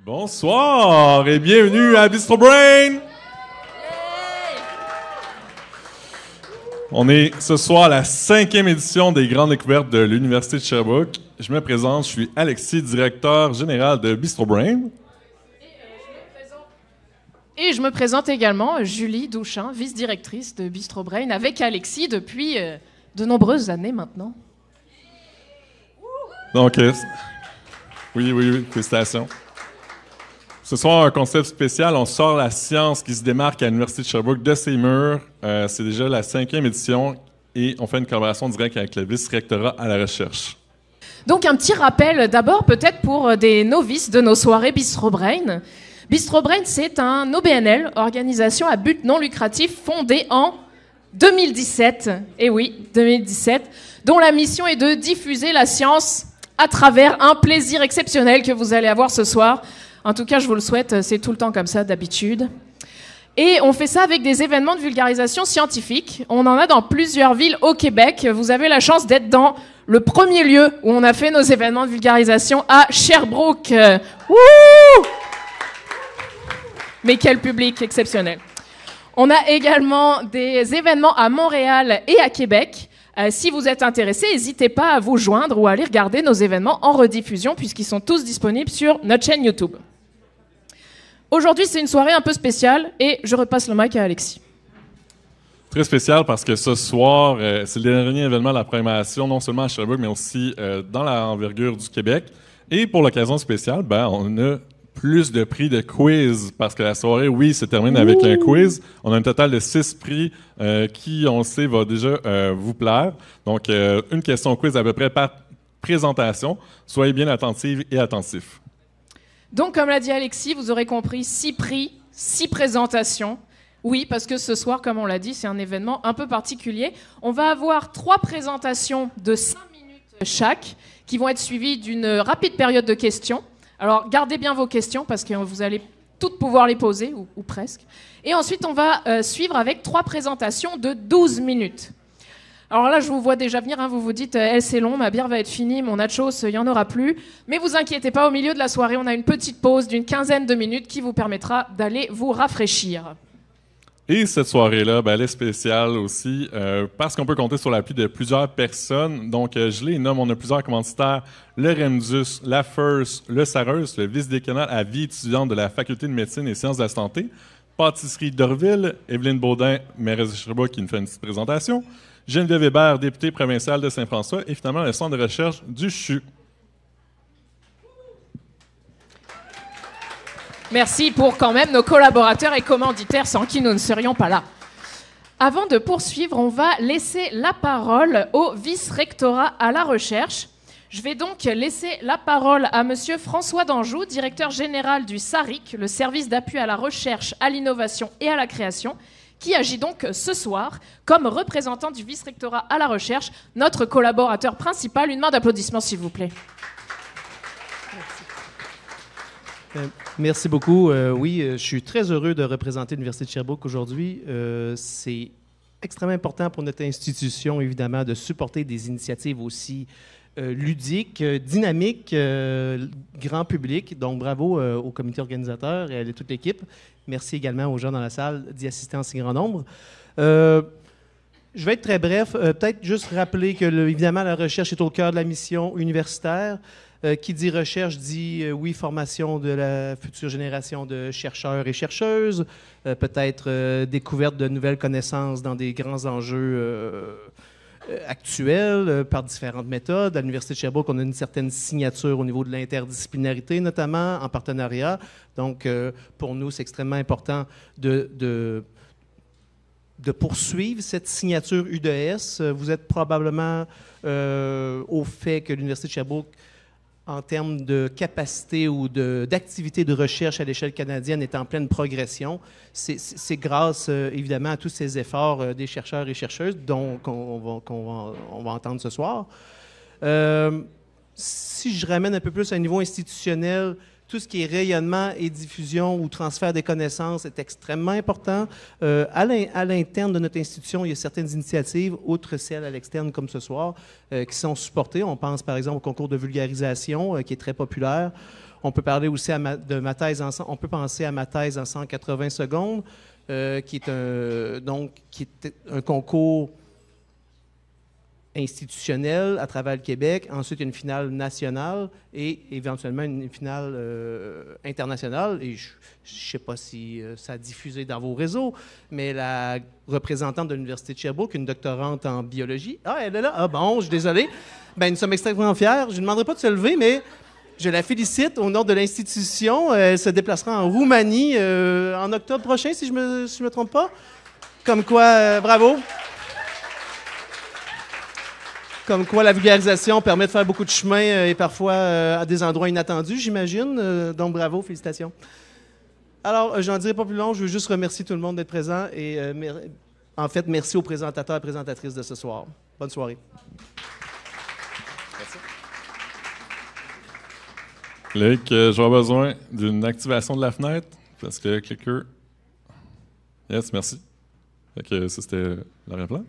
Bonsoir et bienvenue à Bistro Brain! On est ce soir à la 5e édition des Grandes Découvertes de l'Université de Sherbrooke. Je me présente, je suis Alexis, directeur général de Bistro Brain. Et je me présente également, Julie Douchin, vice-directrice de Bistro Brain, avec Alexis depuis de nombreuses années maintenant. Donc, oui, félicitations. Ce soir, un concept spécial, on sort la science qui se démarque à l'Université de Sherbrooke de ses murs. C'est déjà la 5e édition et on fait une collaboration directe avec le vice-rectorat à la recherche. Donc un petit rappel d'abord peut-être pour des novices de nos soirées Bistro Brain. Bistro Brain, c'est un OBNL, organisation à but non lucratif, fondée en 2017. Et oui, 2017, dont la mission est de diffuser la science à travers un plaisir exceptionnel que vous allez avoir ce soir. En tout cas, je vous le souhaite, c'est tout le temps comme ça d'habitude. Et on fait ça avec des événements de vulgarisation scientifique. On en a dans plusieurs villes au Québec. Vous avez la chance d'être dans le premier lieu où on a fait nos événements de vulgarisation à Sherbrooke. Wouh! Mais quel public exceptionnel. On a également des événements à Montréal et à Québec. Si vous êtes intéressés, n'hésitez pas à vous joindre ou à aller regarder nos événements en rediffusion puisqu'ils sont tous disponibles sur notre chaîne YouTube. Aujourd'hui, c'est une soirée un peu spéciale et je repasse le mic à Alexis. Très spécial parce que ce soir, c'est le dernier événement de la programmation, non seulement à Sherbrooke, mais aussi dans l'envergure du Québec. Et pour l'occasion spéciale, on a plus de prix de quiz parce que la soirée, oui, se termine avec un quiz. On a un total de 6 prix qui, on le sait, va déjà vous plaire. Donc, une question quiz à peu près par présentation. Soyez bien attentifs et attentifs. Donc, comme l'a dit Alexis, vous aurez compris, 6 prix, 6 présentations. Oui, parce que ce soir, comme on l'a dit, c'est un événement un peu particulier. On va avoir 3 présentations de 5 minutes chaque qui vont être suivies d'une rapide période de questions. Alors, gardez bien vos questions parce que vous allez toutes pouvoir les poser, ou presque. Et ensuite, on va suivre avec 3 présentations de 12 minutes. Alors là, je vous vois déjà venir, vous vous dites, c'est long, ma bière va être finie, mon nachos, il n'y en aura plus. Mais vous inquiétez pas, au milieu de la soirée, on a une petite pause d'une 15aine de minutes qui vous permettra d'aller vous rafraîchir. Et cette soirée-là, elle est spéciale aussi parce qu'on peut compter sur l'appui de plusieurs personnes. Donc, je les nomme, on a plusieurs commanditaires. Le REMDUS, la FIRST, le SAREUS, le vice-décanat à vie étudiante de la Faculté de médecine et sciences de la santé, Pâtisserie d'Orville, Evelyne Baudin, mairesse de Sherbrooke qui nous fait une petite présentation, Geneviève Hébert, députée provinciale de Saint-François, et finalement le centre de recherche du CHU. Merci pour quand même nos collaborateurs et commanditaires sans qui nous ne serions pas là. Avant de poursuivre, on va laisser la parole au vice-rectorat à la recherche. Je vais donc laisser la parole à Monsieur François Danjou, directeur général du SARIC, le service d'appui à la recherche, à l'innovation et à la création, qui agit donc ce soir comme représentant du vice-rectorat à la recherche, notre collaborateur principal. Une main d'applaudissement, s'il vous plaît. Merci beaucoup. Oui, je suis très heureux de représenter l'Université de Sherbrooke aujourd'hui. C'est extrêmement important pour notre institution, évidemment, de supporter des initiatives aussi ludiques, dynamiques, grand public. Donc, bravo au comité organisateur et à toute l'équipe. Merci également aux gens dans la salle d'y assister en si grand nombre. Je vais être très bref. Peut-être juste rappeler que, évidemment, la recherche est au cœur de la mission universitaire. Qui dit recherche dit, oui, formation de la future génération de chercheurs et chercheuses, peut-être découverte de nouvelles connaissances dans des grands enjeux actuels par différentes méthodes. À l'Université de Sherbrooke, on a une certaine signature au niveau de l'interdisciplinarité, notamment en partenariat. Donc, pour nous, c'est extrêmement important de poursuivre cette signature UDS. Vous êtes probablement au fait que l'Université de Sherbrooke, en termes de capacité ou d'activité de recherche à l'échelle canadienne, est en pleine progression. C'est grâce, évidemment, à tous ces efforts des chercheurs et chercheuses dont on va entendre ce soir. Si je ramène un peu plus à un niveau institutionnel, tout ce qui est rayonnement et diffusion ou transfert des connaissances est extrêmement important. À l'interne de notre institution, il y a certaines initiatives, outre celles à l'externe comme ce soir, qui sont supportées. On pense par exemple au concours de vulgarisation, qui est très populaire. On peut parler aussi de ma thèse on peut penser à ma thèse en 180 secondes, qui est un concours institutionnel à travers le Québec. Ensuite, il y a une finale nationale et éventuellement une finale internationale. Et je ne sais pas si ça a diffusé dans vos réseaux, mais la représentante de l'Université de Sherbrooke, une doctorante en biologie. Ah, elle est là? Ah bon, je suis désolé. Bien, nous sommes extrêmement fiers. Je ne demanderai pas de se lever, mais je la félicite au nom de l'institution. Elle se déplacera en Roumanie en octobre prochain, si je me trompe pas. Comme quoi, bravo. Comme quoi, la vulgarisation permet de faire beaucoup de chemin et parfois à des endroits inattendus, j'imagine. Donc, bravo, félicitations. Alors, j'en dirai pas plus long. Je veux juste remercier tout le monde d'être présent et en fait, merci aux présentateurs et présentatrices de ce soir. Bonne soirée. Merci. Luc, j'aurai besoin d'une activation de la fenêtre parce que clicker. Yes, merci. Fait que ça, c'était l'arrière-plan.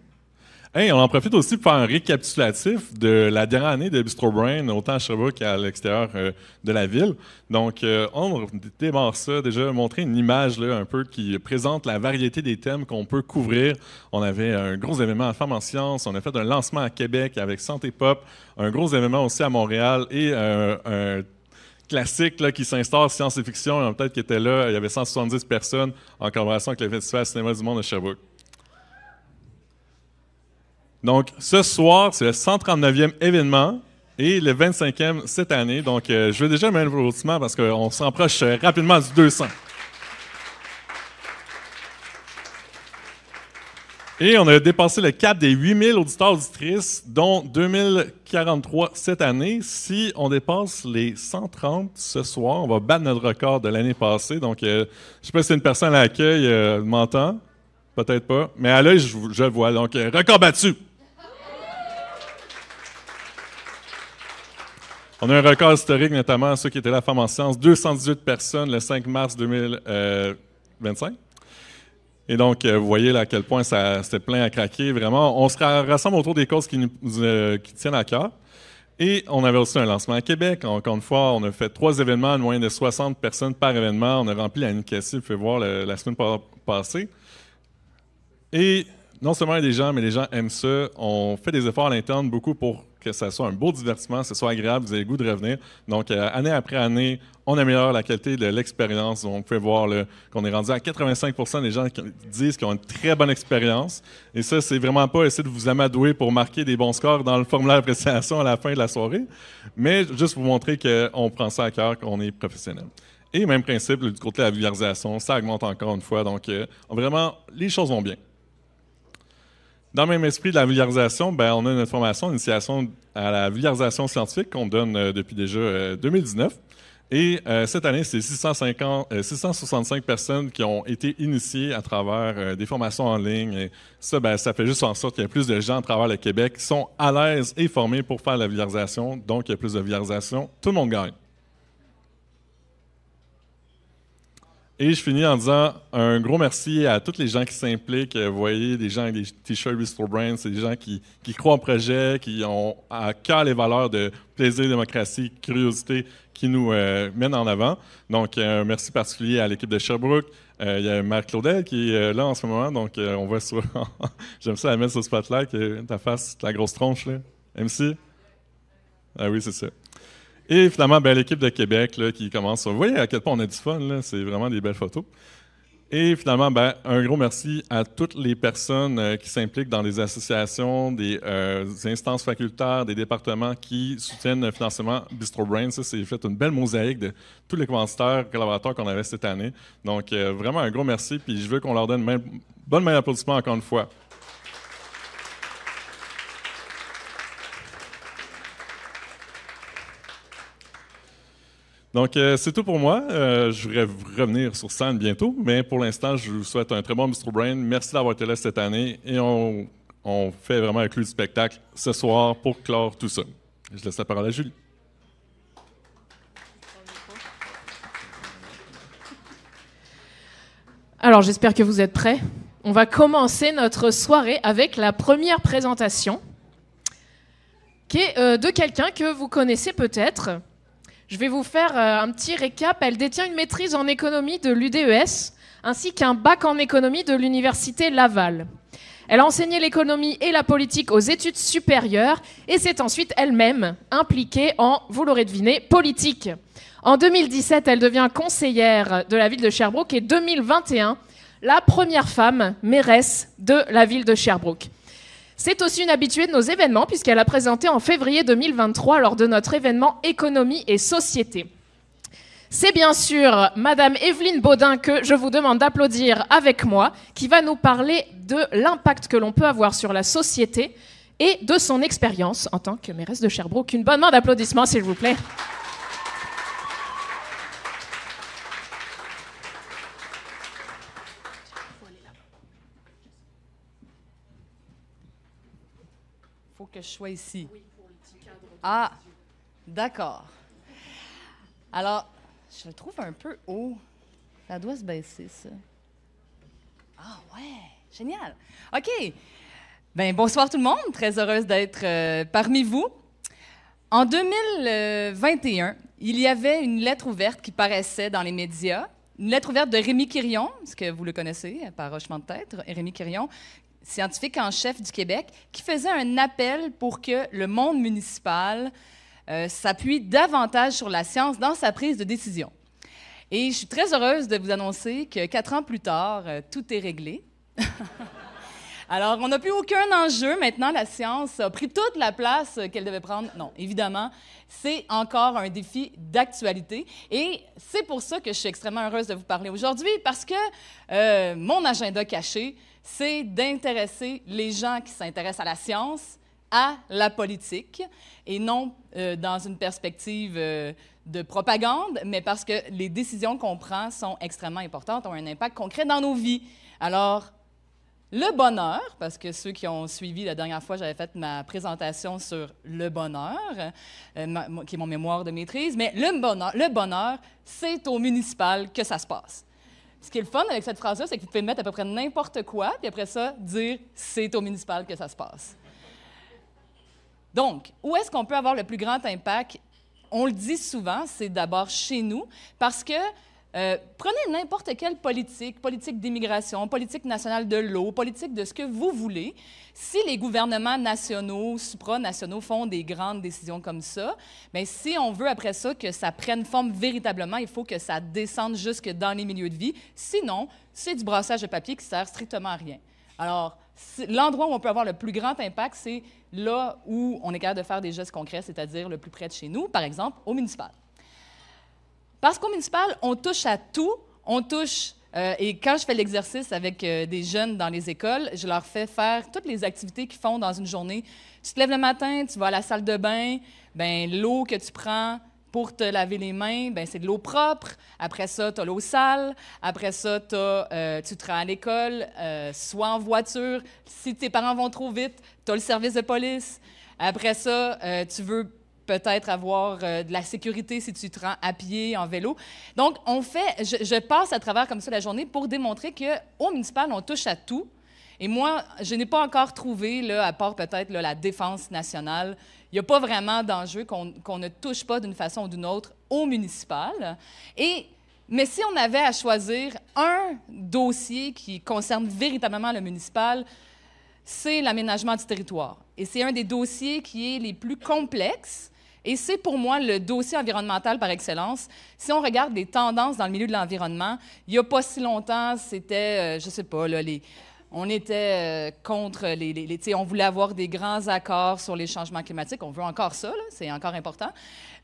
Hey, on en profite aussi pour faire un récapitulatif de la dernière année de Bistro Brain, autant à Sherbrooke qu'à l'extérieur de la ville. Donc, on démarre ça, déjà montrer une image là, un peu qui présente la variété des thèmes qu'on peut couvrir. On avait un gros événement à Femmes en sciences, on a fait un lancement à Québec avec Santé Pop, un gros événement aussi à Montréal et un classique là, qui s'instaure, Science et Fiction, peut-être qui était là, il y avait 170 personnes en collaboration avec le Festival Cinéma du Monde de Sherbrooke. Donc, ce soir, c'est le 139e événement et le 25e cette année. Donc, je vais déjà mettre l'applaudissement parce qu'on se rapproche rapidement du 200. Et on a dépassé le cap des 8000 auditeurs auditrices, dont 2043 cette année. Si on dépasse les 130 ce soir, on va battre notre record de l'année passée. Donc, je ne sais pas si une personne à l'accueil m'entend. Peut-être pas. Mais à l'œil, je le vois. Donc, record battu! On a un record historique, notamment ceux qui étaient là à Femmes en sciences, 218 personnes le 5 mars 2025. Et donc, vous voyez là, à quel point c'était plein à craquer. Vraiment, on se rassemble autour des causes qui tiennent à cœur. Et on avait aussi un lancement à Québec. Encore une fois, on a fait 3 événements, une moyenne de 60 personnes par événement. On a rempli la Nicassie, vous pouvez voir, la semaine passée. Et non seulement il y a des gens, mais les gens aiment ça. On fait des efforts à l'interne beaucoup pour que ça soit un beau divertissement, que ce soit agréable, vous avez le goût de revenir. Donc, année après année, on améliore la qualité de l'expérience. On peut voir qu'on est rendu à 85% des gens qui disent qu'ils ont une très bonne expérience. Et ça, c'est vraiment pas essayer de vous amadouer pour marquer des bons scores dans le formulaire d'appréciation à la fin de la soirée, mais juste vous montrer qu'on prend ça à cœur, qu'on est professionnel. Et même principe, du côté de la vulgarisation, ça augmente encore une fois. Donc, vraiment, les choses vont bien. Dans le même esprit de la vulgarisation, on a notre formation d'initiation à la vulgarisation scientifique qu'on donne depuis déjà 2019. Et cette année, c'est 665 personnes qui ont été initiées à travers des formations en ligne. Et ça, ça fait juste en sorte qu'il y a plus de gens à travers le Québec qui sont à l'aise et formés pour faire la vulgarisation. Donc, il y a plus de vulgarisation. Tout le monde gagne. Et je finis en disant un gros merci à tous les gens qui s'impliquent. Vous voyez, des gens avec des t-shirts Bistro Brain, c'est des gens qui croient au projet, qui ont à cœur les valeurs de plaisir, démocratie, curiosité qui nous mènent en avant. Donc, un merci particulier à l'équipe de Sherbrooke. Il y a Marie-Claudel qui est là en ce moment, donc on voit sur... J'aime ça la mettre sur ce spotlight, ta face, la grosse tronche, là. MC? Ah oui, c'est ça. Et finalement, l'équipe de Québec là, qui commence. Vous voyez à quel point on a du fun, là, c'est vraiment des belles photos. Et finalement, un gros merci à toutes les personnes qui s'impliquent dans des associations, des instances facultaires, des départements qui soutiennent le financement Bistro Brain. Ça, c'est fait une belle mosaïque de tous les collaborateurs qu'on avait cette année. Donc, vraiment un gros merci. Puis je veux qu'on leur donne bonne main d'applaudissement encore une fois. Donc, c'est tout pour moi. Je voudrais revenir sur scène bientôt, mais pour l'instant, je vous souhaite un très bon Bistro Brain. Merci d'avoir été là cette année et on fait vraiment un clou du spectacle ce soir pour clore tout ça. Je laisse la parole à Julie. Alors, j'espère que vous êtes prêts. On va commencer notre soirée avec la première présentation, qui est de quelqu'un que vous connaissez peut-être. Je vais vous faire un petit récap. Elle détient une maîtrise en économie de l'UDES, ainsi qu'un bac en économie de l'Université Laval. Elle a enseigné l'économie et la politique aux études supérieures et s'est ensuite elle-même impliquée en, vous l'aurez deviné, politique. En 2017, elle devient conseillère de la ville de Sherbrooke et 2021, la première femme mairesse de la ville de Sherbrooke. C'est aussi une habituée de nos événements puisqu'elle a présenté en février 2023 lors de notre événement Économie et Société. C'est bien sûr Madame Evelyne Baudin que je vous demande d'applaudir avec moi, qui va nous parler de l'impact que l'on peut avoir sur la société et de son expérience en tant que mairesse de Sherbrooke. Une bonne main d'applaudissements, s'il vous plaît. Faut que je sois ici. Ah, d'accord. Alors, je le trouve un peu haut. Ça doit se baisser, ça. Ah ouais, génial. OK. Bien, bonsoir tout le monde. Très heureuse d'être parmi vous. En 2021, il y avait une lettre ouverte qui paraissait dans les médias. Une lettre ouverte de Rémi Quirion, est-ce que vous le connaissez, par hochement de tête, Rémi Quirion, scientifique en chef du Québec, qui faisait un appel pour que le monde municipal s'appuie davantage sur la science dans sa prise de décision. Et je suis très heureuse de vous annoncer que 4 ans plus tard, tout est réglé. Alors, on n'a plus aucun enjeu. Maintenant, la science a pris toute la place qu'elle devait prendre. Non, évidemment, c'est encore un défi d'actualité. Et c'est pour ça que je suis extrêmement heureuse de vous parler aujourd'hui, parce que mon agenda caché, c'est d'intéresser les gens qui s'intéressent à la science à la politique, et non dans une perspective de propagande, mais parce que les décisions qu'on prend sont extrêmement importantes, ont un impact concret dans nos vies. Alors, le bonheur, parce que ceux qui ont suivi la dernière fois, j'avais fait ma présentation sur le bonheur, qui est mon mémoire de maîtrise, mais le bonheur, c'est au municipal que ça se passe. Ce qui est le fun avec cette phrase-là, c'est que vous pouvez mettre à peu près n'importe quoi, puis après ça, dire « c'est au municipal que ça se passe ». Donc, où est-ce qu'on peut avoir le plus grand impact? On le dit souvent, c'est d'abord chez nous, parce que prenez n'importe quelle politique d'immigration, politique nationale de l'eau, politique de ce que vous voulez. Si les gouvernements nationaux, supranationaux font des grandes décisions comme ça, bien, si on veut après ça que ça prenne forme véritablement, il faut que ça descende jusque dans les milieux de vie. Sinon, c'est du brassage de papier qui sert strictement à rien. Alors, l'endroit où on peut avoir le plus grand impact, c'est là où on est capable de faire des gestes concrets, c'est-à-dire le plus près de chez nous, par exemple, au municipal. Parce qu'au municipal, on touche à tout. On touche, et quand je fais l'exercice avec des jeunes dans les écoles, je leur fais faire toutes les activités qu'ils font dans une journée. Tu te lèves le matin, tu vas à la salle de bain, bien, l'eau que tu prends pour te laver les mains, bien, c'est de l'eau propre. Après ça, tu as l'eau sale. Après ça, tu te rends à l'école, soit en voiture. Si tes parents vont trop vite, tu as le service de police. Après ça, tu veux peut-être avoir de la sécurité si tu te rends à pied, en vélo. Donc, je passe à travers comme ça la journée pour démontrer qu'au municipal, on touche à tout. Et moi, je n'ai pas encore trouvé, là, à part peut-être là, la défense nationale, il n'y a pas vraiment d'enjeu qu'on ne touche pas d'une façon ou d'une autre au municipal. Mais si on avait à choisir un dossier qui concerne véritablement le municipal, c'est l'aménagement du territoire. Et c'est un des dossiers qui est les plus complexes. Et c'est pour moi le dossier environnemental par excellence. Si on regarde les tendances dans le milieu de l'environnement, il n'y a pas si longtemps, c'était, je ne sais pas, là, on était contre on voulait avoir des grands accords sur les changements climatiques. On veut encore ça, c'est encore important.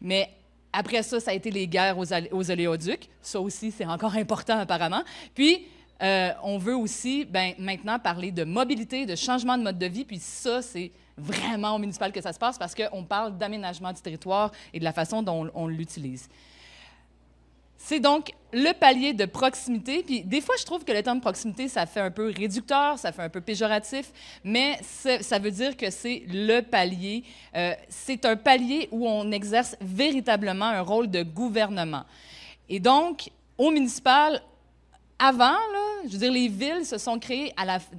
Mais après ça, ça a été les guerres aux oléoducs. Ça aussi, c'est encore important apparemment. Puis, on veut aussi maintenant parler de mobilité, de changement de mode de vie. Puis ça, c'est vraiment au municipal que ça se passe parce qu'on parle d'aménagement du territoire et de la façon dont on l'utilise. C'est donc le palier de proximité. Puis des fois, je trouve que le terme proximité, ça fait un peu réducteur, ça fait un peu péjoratif, mais ça veut dire que c'est le palier. C'est un palier où on exerce véritablement un rôle de gouvernement. Et donc, au municipal, avant, là, je veux dire, les villes se sont créées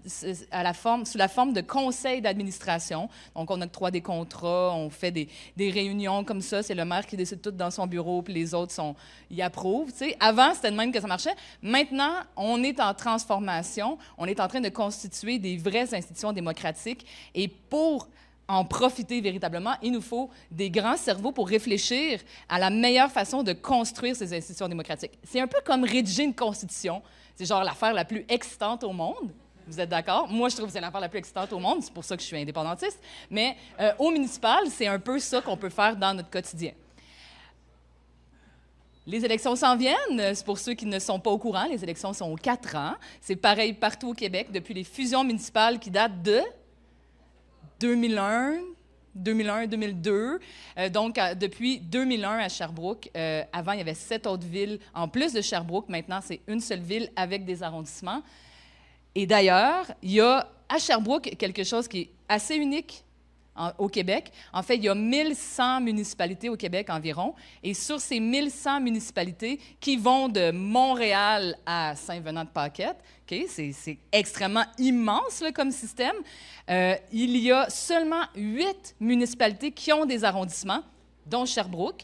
sous la forme de conseils d'administration. Donc, on octroie des contrats, on fait des réunions comme ça. C'est le maire qui décide tout dans son bureau, puis les autres y approuvent. T'sais. Avant, c'était de même que ça marchait. Maintenant, on est en transformation. On est en train de constituer des vraies institutions démocratiques. Et pour en profiter véritablement, il nous faut des grands cerveaux pour réfléchir à la meilleure façon de construire ces institutions démocratiques. C'est un peu comme rédiger une constitution. C'est genre l'affaire la plus excitante au monde. Vous êtes d'accord? Moi, je trouve que c'est l'affaire la plus excitante au monde. C'est pour ça que je suis indépendantiste. Mais au municipal, c'est un peu ça qu'on peut faire dans notre quotidien. Les élections s'en viennent. C'est pour ceux qui ne sont pas au courant. Les élections sont aux 4 ans. C'est pareil partout au Québec depuis les fusions municipales qui datent de 2001, 2002. Donc, depuis 2001 à Sherbrooke. Avant, il y avait 7 autres villes en plus de Sherbrooke. Maintenant, c'est une seule ville avec des arrondissements. Et d'ailleurs, il y a à Sherbrooke quelque chose qui est assez unique au Québec. En fait, il y a 1100 municipalités au Québec environ. Et sur ces 1100 municipalités qui vont de Montréal à Saint-Venant-de-Paquette, okay, c'est extrêmement immense là, comme système, il y a seulement 8 municipalités qui ont des arrondissements, dont Sherbrooke.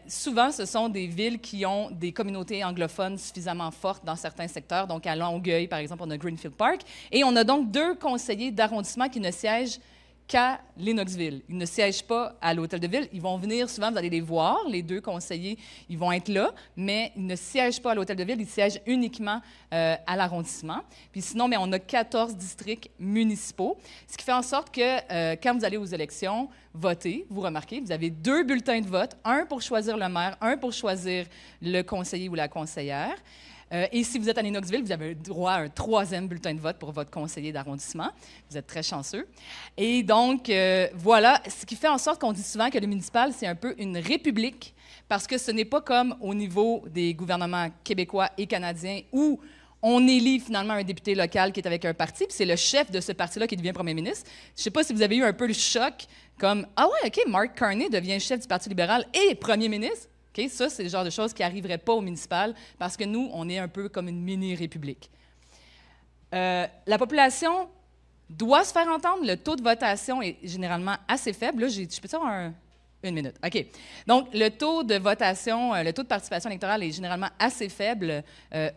Souvent, ce sont des villes qui ont des communautés anglophones suffisamment fortes dans certains secteurs. Donc, à Longueuil, par exemple, on a Greenfield Park. Et on a donc 2 conseillers d'arrondissement qui ne siègent qu'à Lennoxville. Ils ne siègent pas à l'hôtel de ville. Ils vont venir souvent, vous allez les voir, les 2 conseillers, ils vont être là, mais ils ne siègent pas à l'hôtel de ville, ils siègent uniquement à l'arrondissement. Puis sinon, mais on a 14 districts municipaux, ce qui fait en sorte que quand vous allez aux élections, voter, vous remarquez, vous avez 2 bulletins de vote, un pour choisir le maire, un pour choisir le conseiller ou la conseillère. Et si vous êtes à Lennoxville, vous avez droit à un 3e bulletin de vote pour votre conseiller d'arrondissement. Vous êtes très chanceux. Et donc, voilà, ce qui fait en sorte qu'on dit souvent que le municipal, c'est un peu une république, parce que ce n'est pas comme au niveau des gouvernements québécois et canadiens où on élit finalement un député local qui est avec un parti, puis c'est le chef de ce parti-là qui devient premier ministre. Je ne sais pas si vous avez eu un peu le choc, comme « Ah ouais, OK, Mark Carney devient chef du Parti libéral et premier ministre. » Okay? Ça, c'est le genre de choses qui n'arriveraient pas au municipal parce que nous, on est un peu comme une mini-république. La population doit se faire entendre. Le taux de votation est généralement assez faible. Là, je peux avoir une minute. OK. Donc, le taux de votation, le taux de participation électorale est généralement assez faible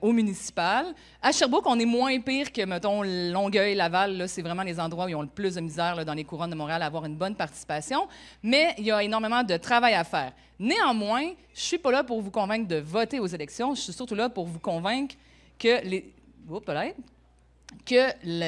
au municipal. À Sherbrooke, on est moins pire que, mettons, Longueuil, Laval. Là, c'est vraiment les endroits où ils ont le plus de misère là, dans les couronnes de Montréal à avoir une bonne participation. Mais il y a énormément de travail à faire. Néanmoins, je ne suis pas là pour vous convaincre de voter aux élections. Je suis surtout là pour vous convaincre que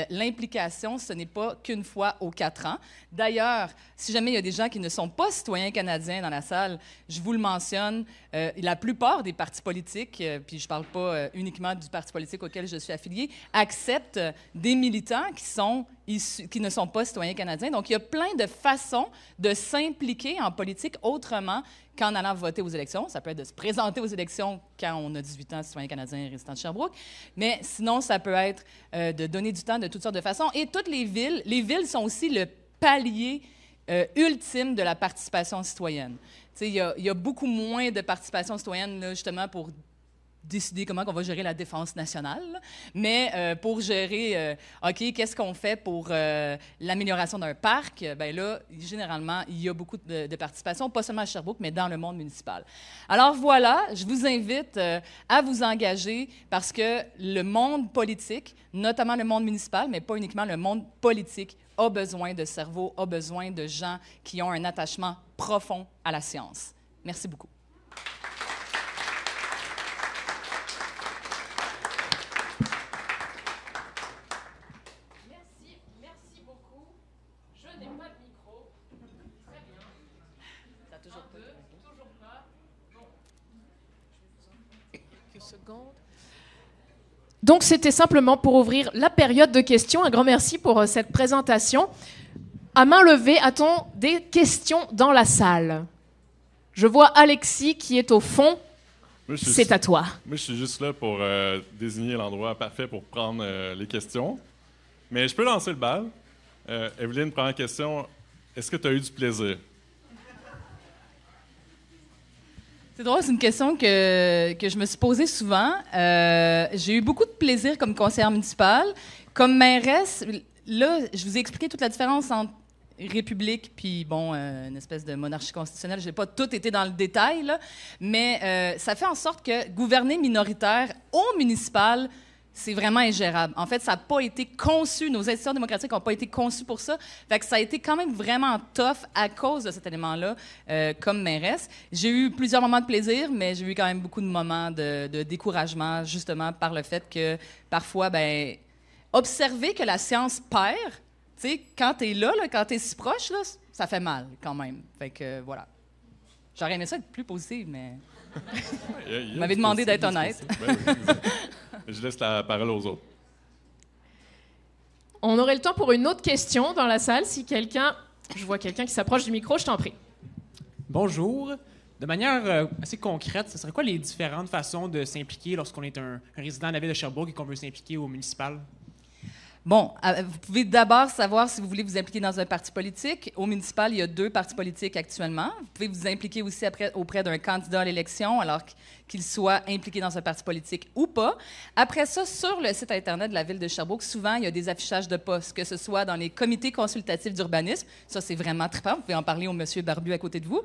l'implication, ce n'est pas qu'une fois aux 4 ans. D'ailleurs, si jamais il y a des gens qui ne sont pas citoyens canadiens dans la salle, je vous le mentionne, la plupart des partis politiques, puis je ne parle pas uniquement du parti politique auquel je suis affiliée, acceptent des militants qui ne sont pas citoyens canadiens. Donc, il y a plein de façons de s'impliquer en politique autrement qu'en allant voter aux élections. Ça peut être de se présenter aux élections quand on a 18 ans, citoyen canadien résident de Sherbrooke. Mais sinon, ça peut être de donner du temps de toutes sortes de façons. Et toutes les villes sont aussi le palier ultime de la participation citoyenne. Il y a beaucoup moins de participation citoyenne, là, justement, pour décider comment on va gérer la défense nationale, là. Mais pour gérer, OK, qu'est-ce qu'on fait pour l'amélioration d'un parc? Bien là, généralement, il y a beaucoup de participation, pas seulement à Sherbrooke, mais dans le monde municipal. Alors voilà, je vous invite à vous engager parce que le monde politique, notamment le monde municipal, mais pas uniquement le monde politique, a besoin de cerveau, a besoin de gens qui ont un attachement profond à la science. Merci beaucoup. Donc, c'était simplement pour ouvrir la période de questions. Un grand merci pour cette présentation. À main levée, a-t-on des questions dans la salle? Je vois Alexis qui est au fond. C'est à toi. Moi, je suis juste là pour désigner l'endroit parfait pour prendre les questions. Mais je peux lancer le bal. Evelyne, première question. Est-ce que tu as eu du plaisir? C'est drôle, c'est une question que je me suis posée souvent. J'ai eu beaucoup de plaisir comme conseillère municipale. Comme mairesse, là, je vous ai expliqué toute la différence entre république puis, bon, une espèce de monarchie constitutionnelle. Je n'ai pas tout été dans le détail, là, mais ça fait en sorte que gouverner minoritaire au municipal, c'est vraiment ingérable. En fait, ça n'a pas été conçu, nos institutions démocratiques n'ont pas été conçues pour ça. Fait que ça a été quand même vraiment tough à cause de cet élément-là, comme mairesse. J'ai eu plusieurs moments de plaisir, mais j'ai eu quand même beaucoup de moments de découragement, justement par le fait que parfois, ben, observer que la science perd, tu sais, quand tu es là, quand tu es si proche, là, ça fait mal quand même. Fait que voilà. J'aurais aimé ça être plus positive, mais... Vous m'avez demandé d'être honnête. Ben oui, je laisse la parole aux autres. On aurait le temps pour une autre question dans la salle. Si quelqu'un... Je vois quelqu'un qui s'approche du micro, je t'en prie. Bonjour. De manière assez concrète, ce serait quoi les différentes façons de s'impliquer lorsqu'on est un résident de la ville de Sherbrooke et qu'on veut s'impliquer au municipal? Bon, vous pouvez d'abord savoir si vous voulez vous impliquer dans un parti politique. Au municipal, il y a 2 partis politiques actuellement. Vous pouvez vous impliquer aussi auprès d'un candidat à l'élection, alors qu'il soit impliqué dans un parti politique ou pas. Après ça, sur le site Internet de la ville de Sherbrooke, souvent, il y a des affichages de postes, que ce soit dans les comités consultatifs d'urbanisme. Ça, c'est vraiment trippant. Vous pouvez en parler au monsieur Barbu à côté de vous.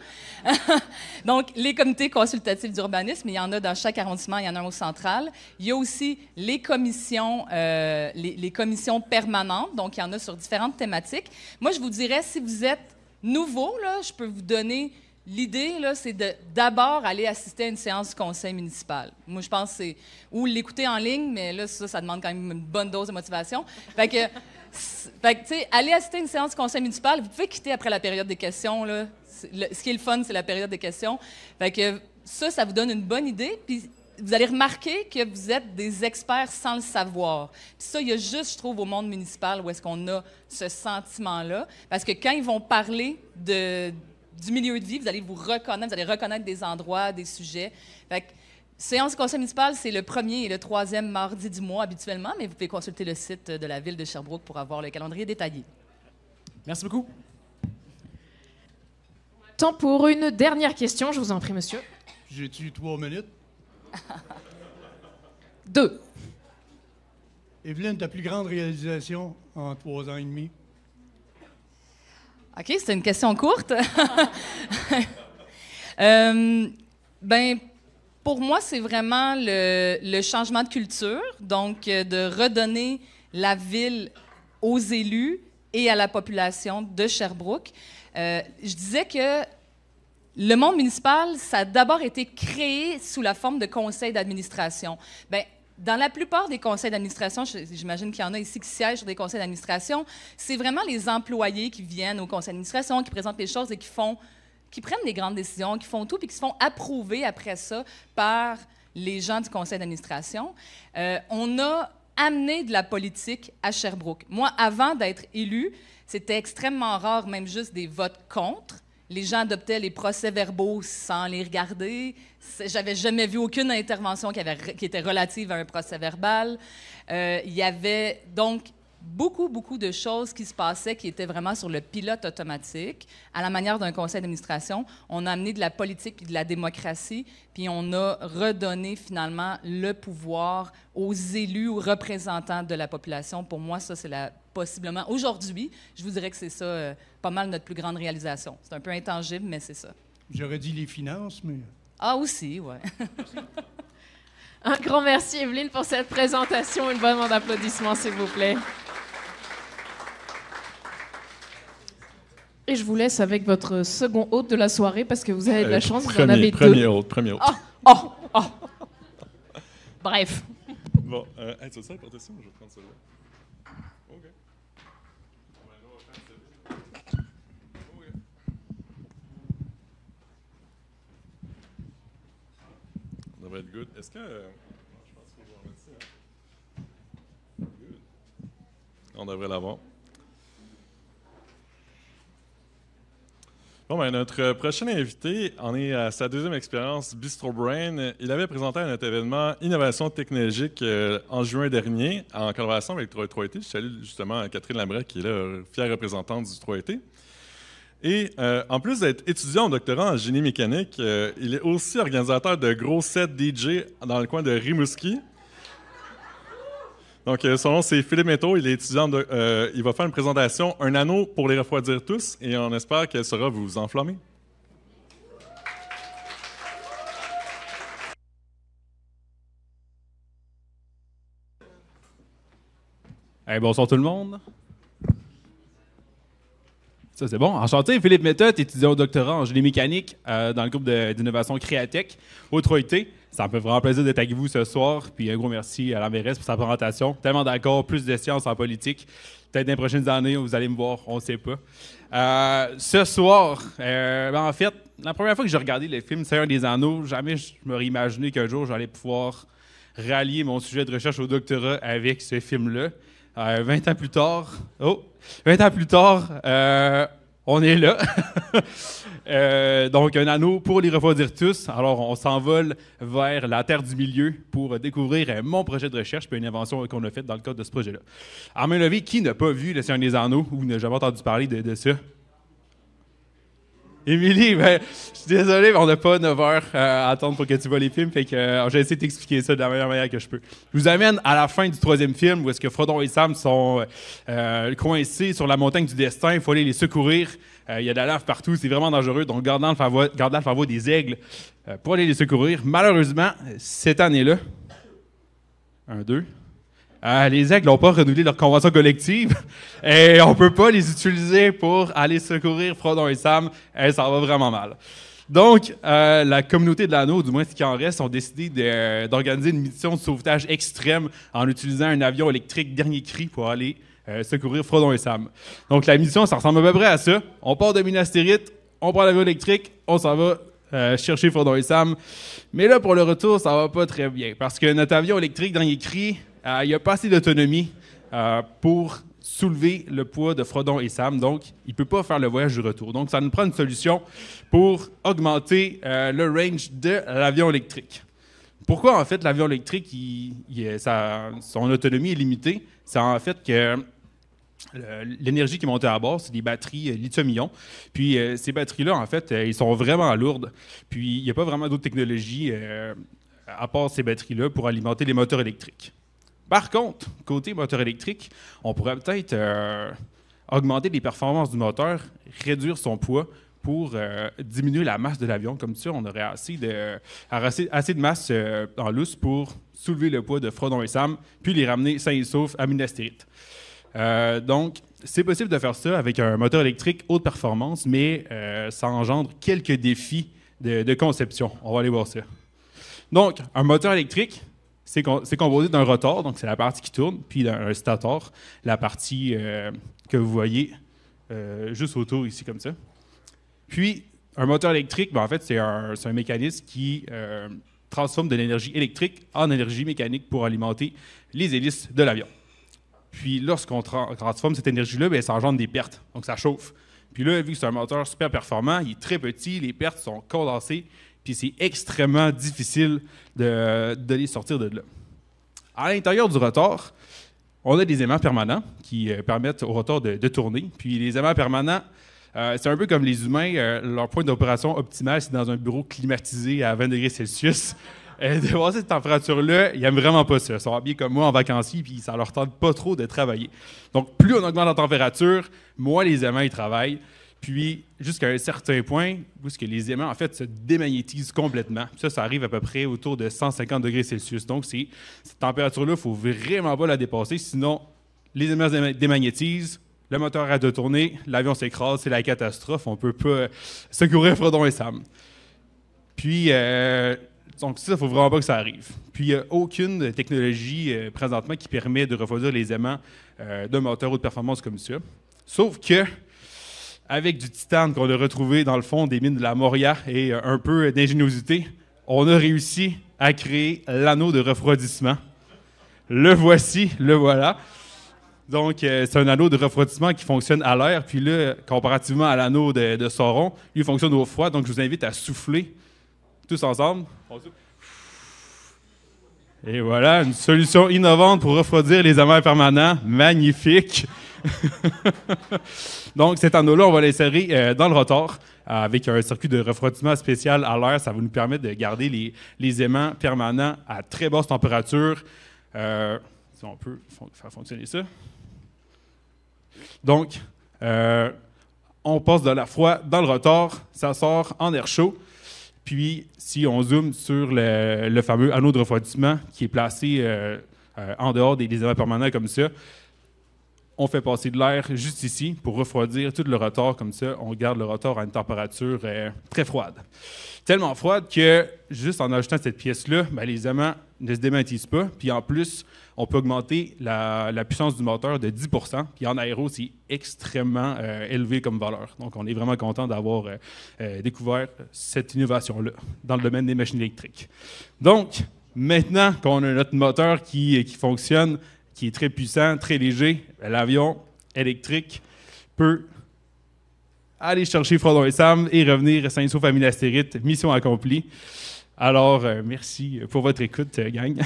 Donc, les comités consultatifs d'urbanisme, il y en a dans chaque arrondissement, il y en a un au central. Il y a aussi les commissions, les commissions permanentes, donc il y en a sur différentes thématiques. Moi, je vous dirais, si vous êtes nouveau, là, je peux vous donner... L'idée, là, c'est d'abord aller assister à une séance du conseil municipal. Moi, je pense que c'est... Ou l'écouter en ligne, mais là, ça demande quand même une bonne dose de motivation. Fait que tu sais, aller assister à une séance du conseil municipal, vous pouvez quitter après la période des questions, là. Ce qui est le fun, c'est la période des questions. Fait que ça vous donne une bonne idée, puis vous allez remarquer que vous êtes des experts sans le savoir. Puis ça, il y a juste, je trouve, au monde municipal où est-ce qu'on a ce sentiment-là. Parce que quand ils vont parler du milieu de vie, vous allez vous reconnaître, vous allez reconnaître des endroits, des sujets. Fait que, séance du conseil municipal, c'est le 1er et le 3e mardi du mois habituellement, mais vous pouvez consulter le site de la ville de Sherbrooke pour avoir le calendrier détaillé. Merci beaucoup. Temps pour une dernière question, je vous en prie, monsieur. J'ai-tu 3 minutes? 2. Evelyne, ta plus grande réalisation en 3 ans et demi? OK, c'est une question courte. Ben, pour moi, c'est vraiment le changement de culture, donc de redonner la ville aux élus et à la population de Sherbrooke. Je disais que le monde municipal, ça a d'abord été créé sous la forme de conseils d'administration. Bien, dans la plupart des conseils d'administration, j'imagine qu'il y en a ici qui siègent sur des conseils d'administration, c'est vraiment les employés qui viennent au conseil d'administration, qui présentent les choses et qui prennent des grandes décisions, qui font tout, puis qui se font approuver après ça par les gens du conseil d'administration. On a amené de la politique à Sherbrooke. Moi, avant d'être élue, c'était extrêmement rare, même juste des votes contre. Les gens adoptaient les procès-verbaux sans les regarder. J'avais jamais vu aucune intervention qui était relative à un procès-verbal. Il y avait donc beaucoup de choses qui se passaient qui étaient vraiment sur le pilote automatique. À la manière d'un conseil d'administration, on a amené de la politique et de la démocratie, puis on a redonné finalement le pouvoir aux élus, aux représentants de la population. Pour moi, ça, c'est possiblement, aujourd'hui, je vous dirais que c'est ça, pas mal notre plus grande réalisation. C'est un peu intangible, mais c'est ça. J'aurais dit les finances, mais... Ah, aussi, oui. Un grand merci, Evelyne, pour cette présentation. Une bonne main d'applaudissements, s'il vous plaît. Et je vous laisse avec votre second hôte de la soirée, parce que vous avez de la chance, vous en avez 2. Premier hôte. Oh. Bref. Bon, c'est ça, portez ça, je vais prendre celui-là. OK. Ça devrait être good. Est-ce que... je pense qu'il faut remettre ça. Good. On devrait l'avoir. Bon, ben, notre prochain invité en est à sa 2e expérience Bistro Brain. Il avait présenté à notre événement Innovation technologique en juin dernier, en collaboration avec 3T. Je salue justement Catherine Labrec, qui est là, fière représentante du 3T. Et en plus d'être étudiant au doctorat en génie mécanique, il est aussi organisateur de gros sets DJ dans le coin de Rimouski. Donc, son nom, c'est Philippe Métaux. Il est étudiant. Il va faire une présentation, un anneau pour les refroidir tous, et on espère qu'elle saura vous enflammer. Hey, bonsoir tout le monde. Ça, c'est bon. Enchanté, Philippe Méthode, étudiant au doctorat en génie mécanique dans le groupe d'innovation Créatech au 3IT. Ça me fait vraiment plaisir d'être avec vous ce soir. Puis un gros merci à la mairesse pour sa présentation. Tellement d'accord, plus de sciences en politique. Peut-être dans les prochaines années, vous allez me voir, on ne sait pas. Ce soir, en fait, la première fois que j'ai regardé le film Seigneur des Anneaux, jamais je m'aurais imaginé qu'un jour, j'allais pouvoir rallier mon sujet de recherche au doctorat avec ce film-là. 20 ans plus tard, on est là. Donc, un anneau pour les refroidir tous. Alors, on s'envole vers la Terre du Milieu pour découvrir mon projet de recherche puis une invention qu'on a faite dans le cadre de ce projet-là. À main levée, qui n'a pas vu Le Seigneur des Anneaux ou n'a jamais entendu parler de ça? Émilie, ben, je suis désolé, mais on n'a pas 9 heures à attendre pour que tu vois les films, fait que je vais essayer de t'expliquer ça de la meilleure manière que je peux. Je vous amène à la fin du 3e film, où est-ce que Frodon et Sam sont coincés sur la montagne du destin, il faut aller les secourir, il y a de la lave partout, c'est vraiment dangereux, donc gardez le favori des aigles pour aller les secourir. Malheureusement, cette année-là, 1, 2... les aigles n'ont pas renouvelé leur convention collective et on ne peut pas les utiliser pour aller secourir Frodon et Sam. Et ça va vraiment mal. Donc, la communauté de l'anneau, du moins ce qui en reste, ont décidé d'organiser une mission de sauvetage extrême en utilisant un avion électrique dernier cri pour aller secourir Frodon et Sam. Donc, la mission, ça ressemble à peu près à ça. On part de Minas Tirith, on prend l'avion électrique, on s'en va chercher Frodon et Sam. Mais là, pour le retour, ça va pas très bien parce que notre avion électrique dernier cri, il n'y a pas assez d'autonomie pour soulever le poids de Frodon et Sam, donc il ne peut pas faire le voyage du retour. Donc, ça nous prend une solution pour augmenter le range de l'avion électrique. Pourquoi, en fait, l'avion électrique, son autonomie est limitée? C'est en fait que l'énergie qui est montée à bord, c'est des batteries lithium-ion. Puis, ces batteries-là, en fait, ils sont vraiment lourdes. Puis, il n'y a pas vraiment d'autres technologies à part ces batteries-là pour alimenter les moteurs électriques. Par contre, côté moteur électrique, on pourrait peut-être augmenter les performances du moteur, réduire son poids pour diminuer la masse de l'avion. Comme ça, on aurait assez de masse en lousse pour soulever le poids de Frodon et Sam, puis les ramener sains et saufs à Minas Tirith. Donc, c'est possible de faire ça avec un moteur électrique haute performance, mais ça engendre quelques défis de conception. On va aller voir ça. Donc, un moteur électrique, c'est composé d'un rotor, donc c'est la partie qui tourne, puis d'un stator, la partie que vous voyez juste autour ici comme ça. Puis, un moteur électrique, en fait, c'est un mécanisme qui transforme de l'énergie électrique en énergie mécanique pour alimenter les hélices de l'avion. Puis, lorsqu'on transforme cette énergie-là, ça engendre des pertes, donc ça chauffe. Puis là, vu que c'est un moteur super performant, il est très petit, les pertes sont condensées, puis c'est extrêmement difficile de les sortir de là. À l'intérieur du rotor, on a des aimants permanents qui permettent au rotor de tourner. Puis les aimants permanents, c'est un peu comme les humains, leur point d'opération optimal, c'est dans un bureau climatisé à 20 degrés Celsius. De voir cette température-là, ils n'aiment vraiment pas ça. Ils sont habillés comme moi en vacanciers, puis ça leur tente pas trop de travailler. Donc, plus on augmente la température, moins les aimants ils travaillent. Puis, jusqu'à un certain point, où est-ce que les aimants, en fait, se démagnétisent complètement. Ça arrive à peu près autour de 150 degrés Celsius. Donc, cette température-là, il ne faut vraiment pas la dépasser, sinon, les aimants se démagnétisent, le moteur arrête de tourner, l'avion s'écrase, c'est la catastrophe, on ne peut pas secourir Frodon et Sam. Puis, donc ça, il ne faut vraiment pas que ça arrive. Puis, il n'y a aucune technologie présentement qui permet de refroidir les aimants d'un moteur haute performance comme ça. Sauf que, avec du titane qu'on a retrouvé dans le fond des mines de la Moria et un peu d'ingéniosité, on a réussi à créer l'anneau de refroidissement. Le voici, le voilà. Donc, c'est un anneau de refroidissement qui fonctionne à l'air. Puis là, comparativement à l'anneau de Sauron, lui fonctionne au froid. Donc, je vous invite à souffler tous ensemble. Et voilà, une solution innovante pour refroidir les aimants permanents. Magnifique! Donc, cet anneau-là, on va l'insérer dans le rotor avec un circuit de refroidissement spécial à l'air. Ça va nous permettre de garder les aimants permanents à très basse température. Si on peut faire fonctionner ça. Donc, on passe de l'air froid dans le rotor, ça sort en air chaud. Puis, si on zoome sur le fameux anneau de refroidissement qui est placé en dehors des aimants permanents comme ça, on fait passer de l'air juste ici pour refroidir tout le rotor comme ça. On garde le rotor à une température très froide. Tellement froide que, juste en ajoutant cette pièce-là, ben, les aimants ne se démaintisent pas. Puis en plus, on peut augmenter la puissance du moteur de 10 %. Puis en aéro, c'est extrêmement élevé comme valeur. Donc, on est vraiment content d'avoir découvert cette innovation-là dans le domaine des machines électriques. Donc, maintenant qu'on a notre moteur qui fonctionne, qui est très puissant, très léger, l'avion électrique peut aller chercher Frodon et Sam et revenir sain et sauf à Minas Tirith. Mission accomplie. Alors, merci pour votre écoute, gang.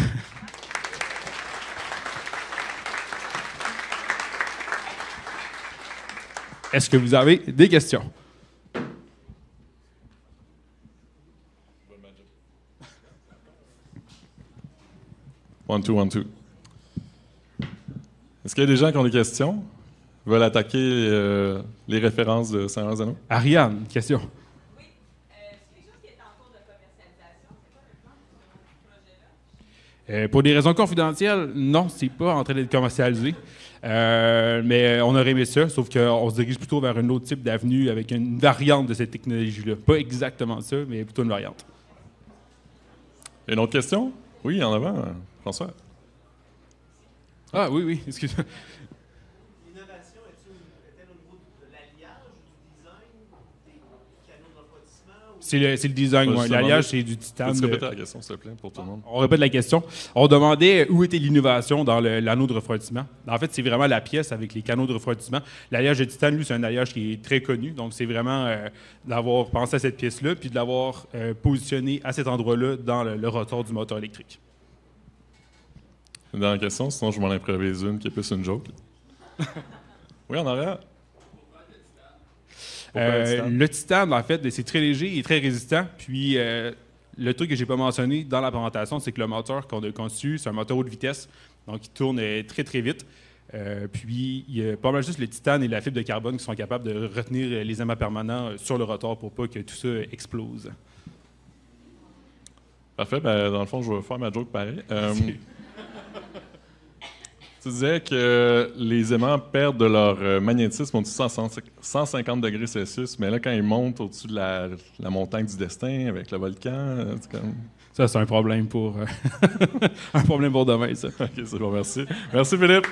Est-ce que vous avez des questions? One, two, one, two. Est-ce qu'il y a des gens qui ont des questions? Veulent attaquer les références de Seigneur des Anneaux? Ariane, question. Oui. C'est quelque chose qui est en cours de commercialisation. C'est quoi le plan de ce projet-là? Pour des raisons confidentielles, non, c'est pas en train d'être commercialisé. Mais on aurait aimé ça, sauf qu'on se dirige plutôt vers un autre type d'avenue avec une variante de cette technologie-là. Pas exactement ça, mais plutôt une variante. Une autre question? Oui, en avant, François. Ah oui, excuse-moi. L'innovation est-elle au niveau de l'alliage, du design, des canaux de refroidissement? C'est le design, Ouais, ouais. je te L'alliage, demandais- c'est du titane. Peux-tu répéter la question, s'il te plaît, pour tout le monde? On répète la question. On demandait où était l'innovation dans l'anneau de refroidissement. En fait, c'est vraiment la pièce avec les canaux de refroidissement. L'alliage de titane, lui, c'est un alliage qui est très connu. Donc, c'est vraiment d'avoir pensé à cette pièce-là puis de l'avoir positionné à cet endroit-là dans le rotor du moteur électrique. Une dernière question, sinon je m'en improvise une qui est plus une joke. Oui, en arrière. Pourquoi le titane? Le titane, en fait, c'est très léger et très résistant. Puis, le truc que j'ai pas mentionné dans la présentation, c'est que le moteur qu'on a conçu, c'est un moteur haute vitesse. Donc, il tourne très, très vite. Puis, il y a pas mal juste le titane et la fibre de carbone qui sont capables de retenir les aimants permanents sur le rotor pour pas que tout ça explose. Parfait, ben, dans le fond, je vais faire ma joke pareil. Tu disais que les aimants perdent de leur magnétisme au-dessus de 150 degrés Celsius, mais là, quand ils montent au-dessus de la montagne du destin avec le volcan, c'est comme... Ça, c'est un problème pour un problème pour demain, ça. OK, c'est bon, merci. Merci, Philippe.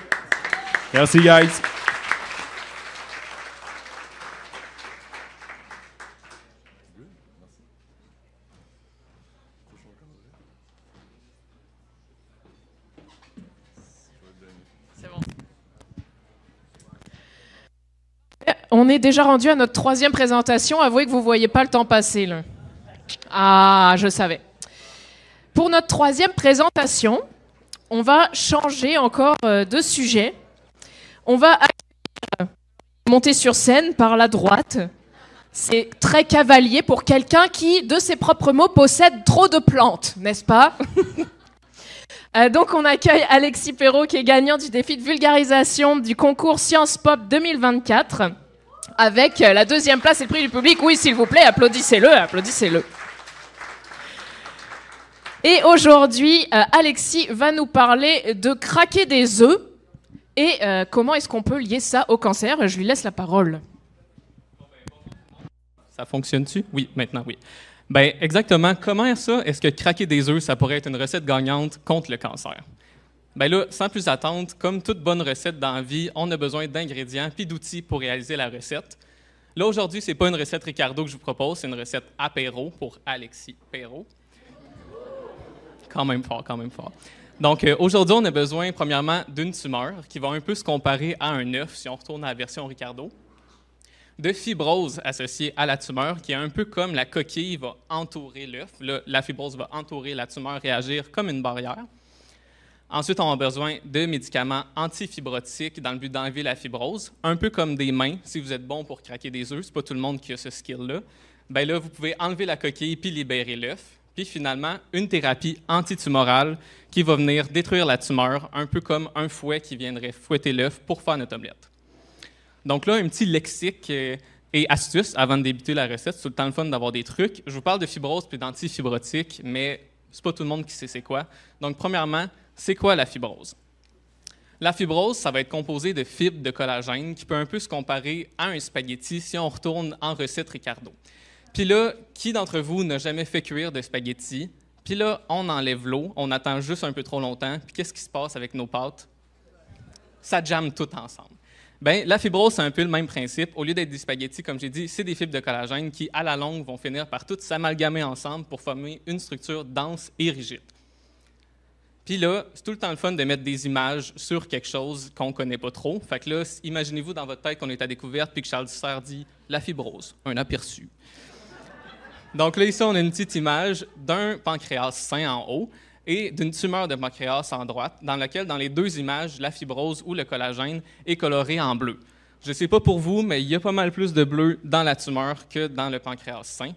Merci, guys. On est déjà rendu à notre troisième présentation. Avouez que vous ne voyez pas le temps passer, là. Ah, je savais. Pour notre troisième présentation, on va changer encore de sujet. On va monter sur scène par la droite. C'est très cavalier pour quelqu'un qui, de ses propres mots, possède trop de plantes, n'est-ce pas? Donc, on accueille Alexis Perrault, qui est gagnant du défi de vulgarisation du concours Sciences Pop 2024. Avec la deuxième place et le prix du public. Oui, s'il vous plaît, applaudissez-le, applaudissez-le. Et aujourd'hui, Alexis va nous parler de craquer des œufs et comment est-ce qu'on peut lier ça au cancer. Je lui laisse la parole. Ça fonctionne-tu? Oui, maintenant, oui. Bien, exactement, comment ça, est-ce que craquer des œufs, ça pourrait être une recette gagnante contre le cancer? Bien là, sans plus attendre, comme toute bonne recette dans la vie, on a besoin d'ingrédients puis d'outils pour réaliser la recette. Là, aujourd'hui, c'est pas une recette Ricardo que je vous propose, c'est une recette apéro pour Alexis Perrault. Quand même fort, quand même fort. Donc, aujourd'hui, on a besoin, premièrement, d'une tumeur qui va un peu se comparer à un œuf, si on retourne à la version Ricardo, de fibrose associée à la tumeur, qui est un peu comme la coquille va entourer l'œuf. Là, la fibrose va entourer la tumeur et agir comme une barrière. Ensuite, on a besoin de médicaments antifibrotiques dans le but d'enlever la fibrose, un peu comme des mains. Si vous êtes bon pour craquer des œufs, c'est pas tout le monde qui a ce skill-là. Bien là, vous pouvez enlever la coquille puis libérer l'œuf. Puis finalement, une thérapie antitumorale qui va venir détruire la tumeur, un peu comme un fouet qui viendrait fouetter l'œuf pour faire notre omelette. Donc là, un petit lexique et astuce avant de débuter la recette. C'est tout le temps le fun d'avoir des trucs. Je vous parle de fibrose puis d'antifibrotique, mais c'est pas tout le monde qui sait c'est quoi. Donc premièrement, c'est quoi la fibrose? La fibrose, ça va être composé de fibres de collagène qui peut un peu se comparer à un spaghetti si on retourne en recette Ricardo. Puis là, qui d'entre vous n'a jamais fait cuire de spaghettis? Puis là, on enlève l'eau, on attend juste un peu trop longtemps, puis qu'est-ce qui se passe avec nos pâtes? Ça jamme tout ensemble. Bien, la fibrose, c'est un peu le même principe. Au lieu d'être des spaghettis, comme j'ai dit, c'est des fibres de collagène qui, à la longue, vont finir par toutes s'amalgamer ensemble pour former une structure dense et rigide. Puis là, c'est tout le temps le fun de mettre des images sur quelque chose qu'on ne connaît pas trop. Fait que là, imaginez-vous dans votre tête qu'on est à découverte puis que Charles Dussert dit « la fibrose, un aperçu ». Donc là, ici, on a une petite image d'un pancréas sain en haut et d'une tumeur de pancréas en droite, dans laquelle, dans les deux images, la fibrose ou le collagène est coloré en bleu. Je ne sais pas pour vous, mais il y a pas mal plus de bleu dans la tumeur que dans le pancréas sain.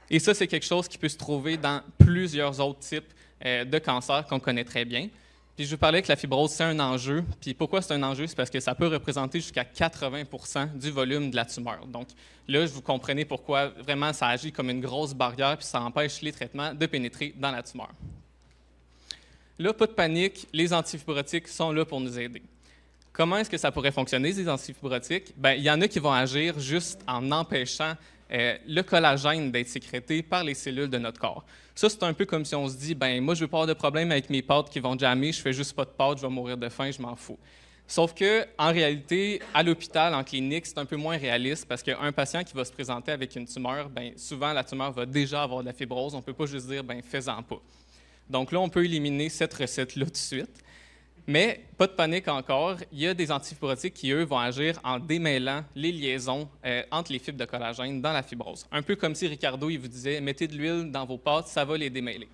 Et ça, c'est quelque chose qui peut se trouver dans plusieurs autres types de cancers qu'on connaît très bien. Puis je vous parlais que la fibrose, c'est un enjeu. Puis pourquoi c'est un enjeu? C'est parce que ça peut représenter jusqu'à 80% du volume de la tumeur. Donc là, vous comprenez pourquoi vraiment ça agit comme une grosse barrière puis ça empêche les traitements de pénétrer dans la tumeur. Là, pas de panique, les antifibrotiques sont là pour nous aider. Comment est-ce que ça pourrait fonctionner, ces antifibrotiques? Bien, il y en a qui vont agir juste en empêchant le collagène d'être sécrété par les cellules de notre corps. Ça, c'est un peu comme si on se dit, ben moi, je veux pas avoir de problème avec mes pâtes qui vont jammer, je fais juste pas de pâtes, je vais mourir de faim, je m'en fous. Sauf que, en réalité, à l'hôpital, en clinique, c'est un peu moins réaliste parce qu'un patient qui va se présenter avec une tumeur, ben souvent, la tumeur va déjà avoir de la fibrose. On peut pas juste dire, ben fais-en pas. Donc là, on peut éliminer cette recette-là tout de suite. Mais pas de panique encore, il y a des antifibrotiques qui, eux, vont agir en démêlant les liaisons entre les fibres de collagène dans la fibrose. Un peu comme si Ricardo il vous disait « mettez de l'huile dans vos pâtes, ça va les démêler ».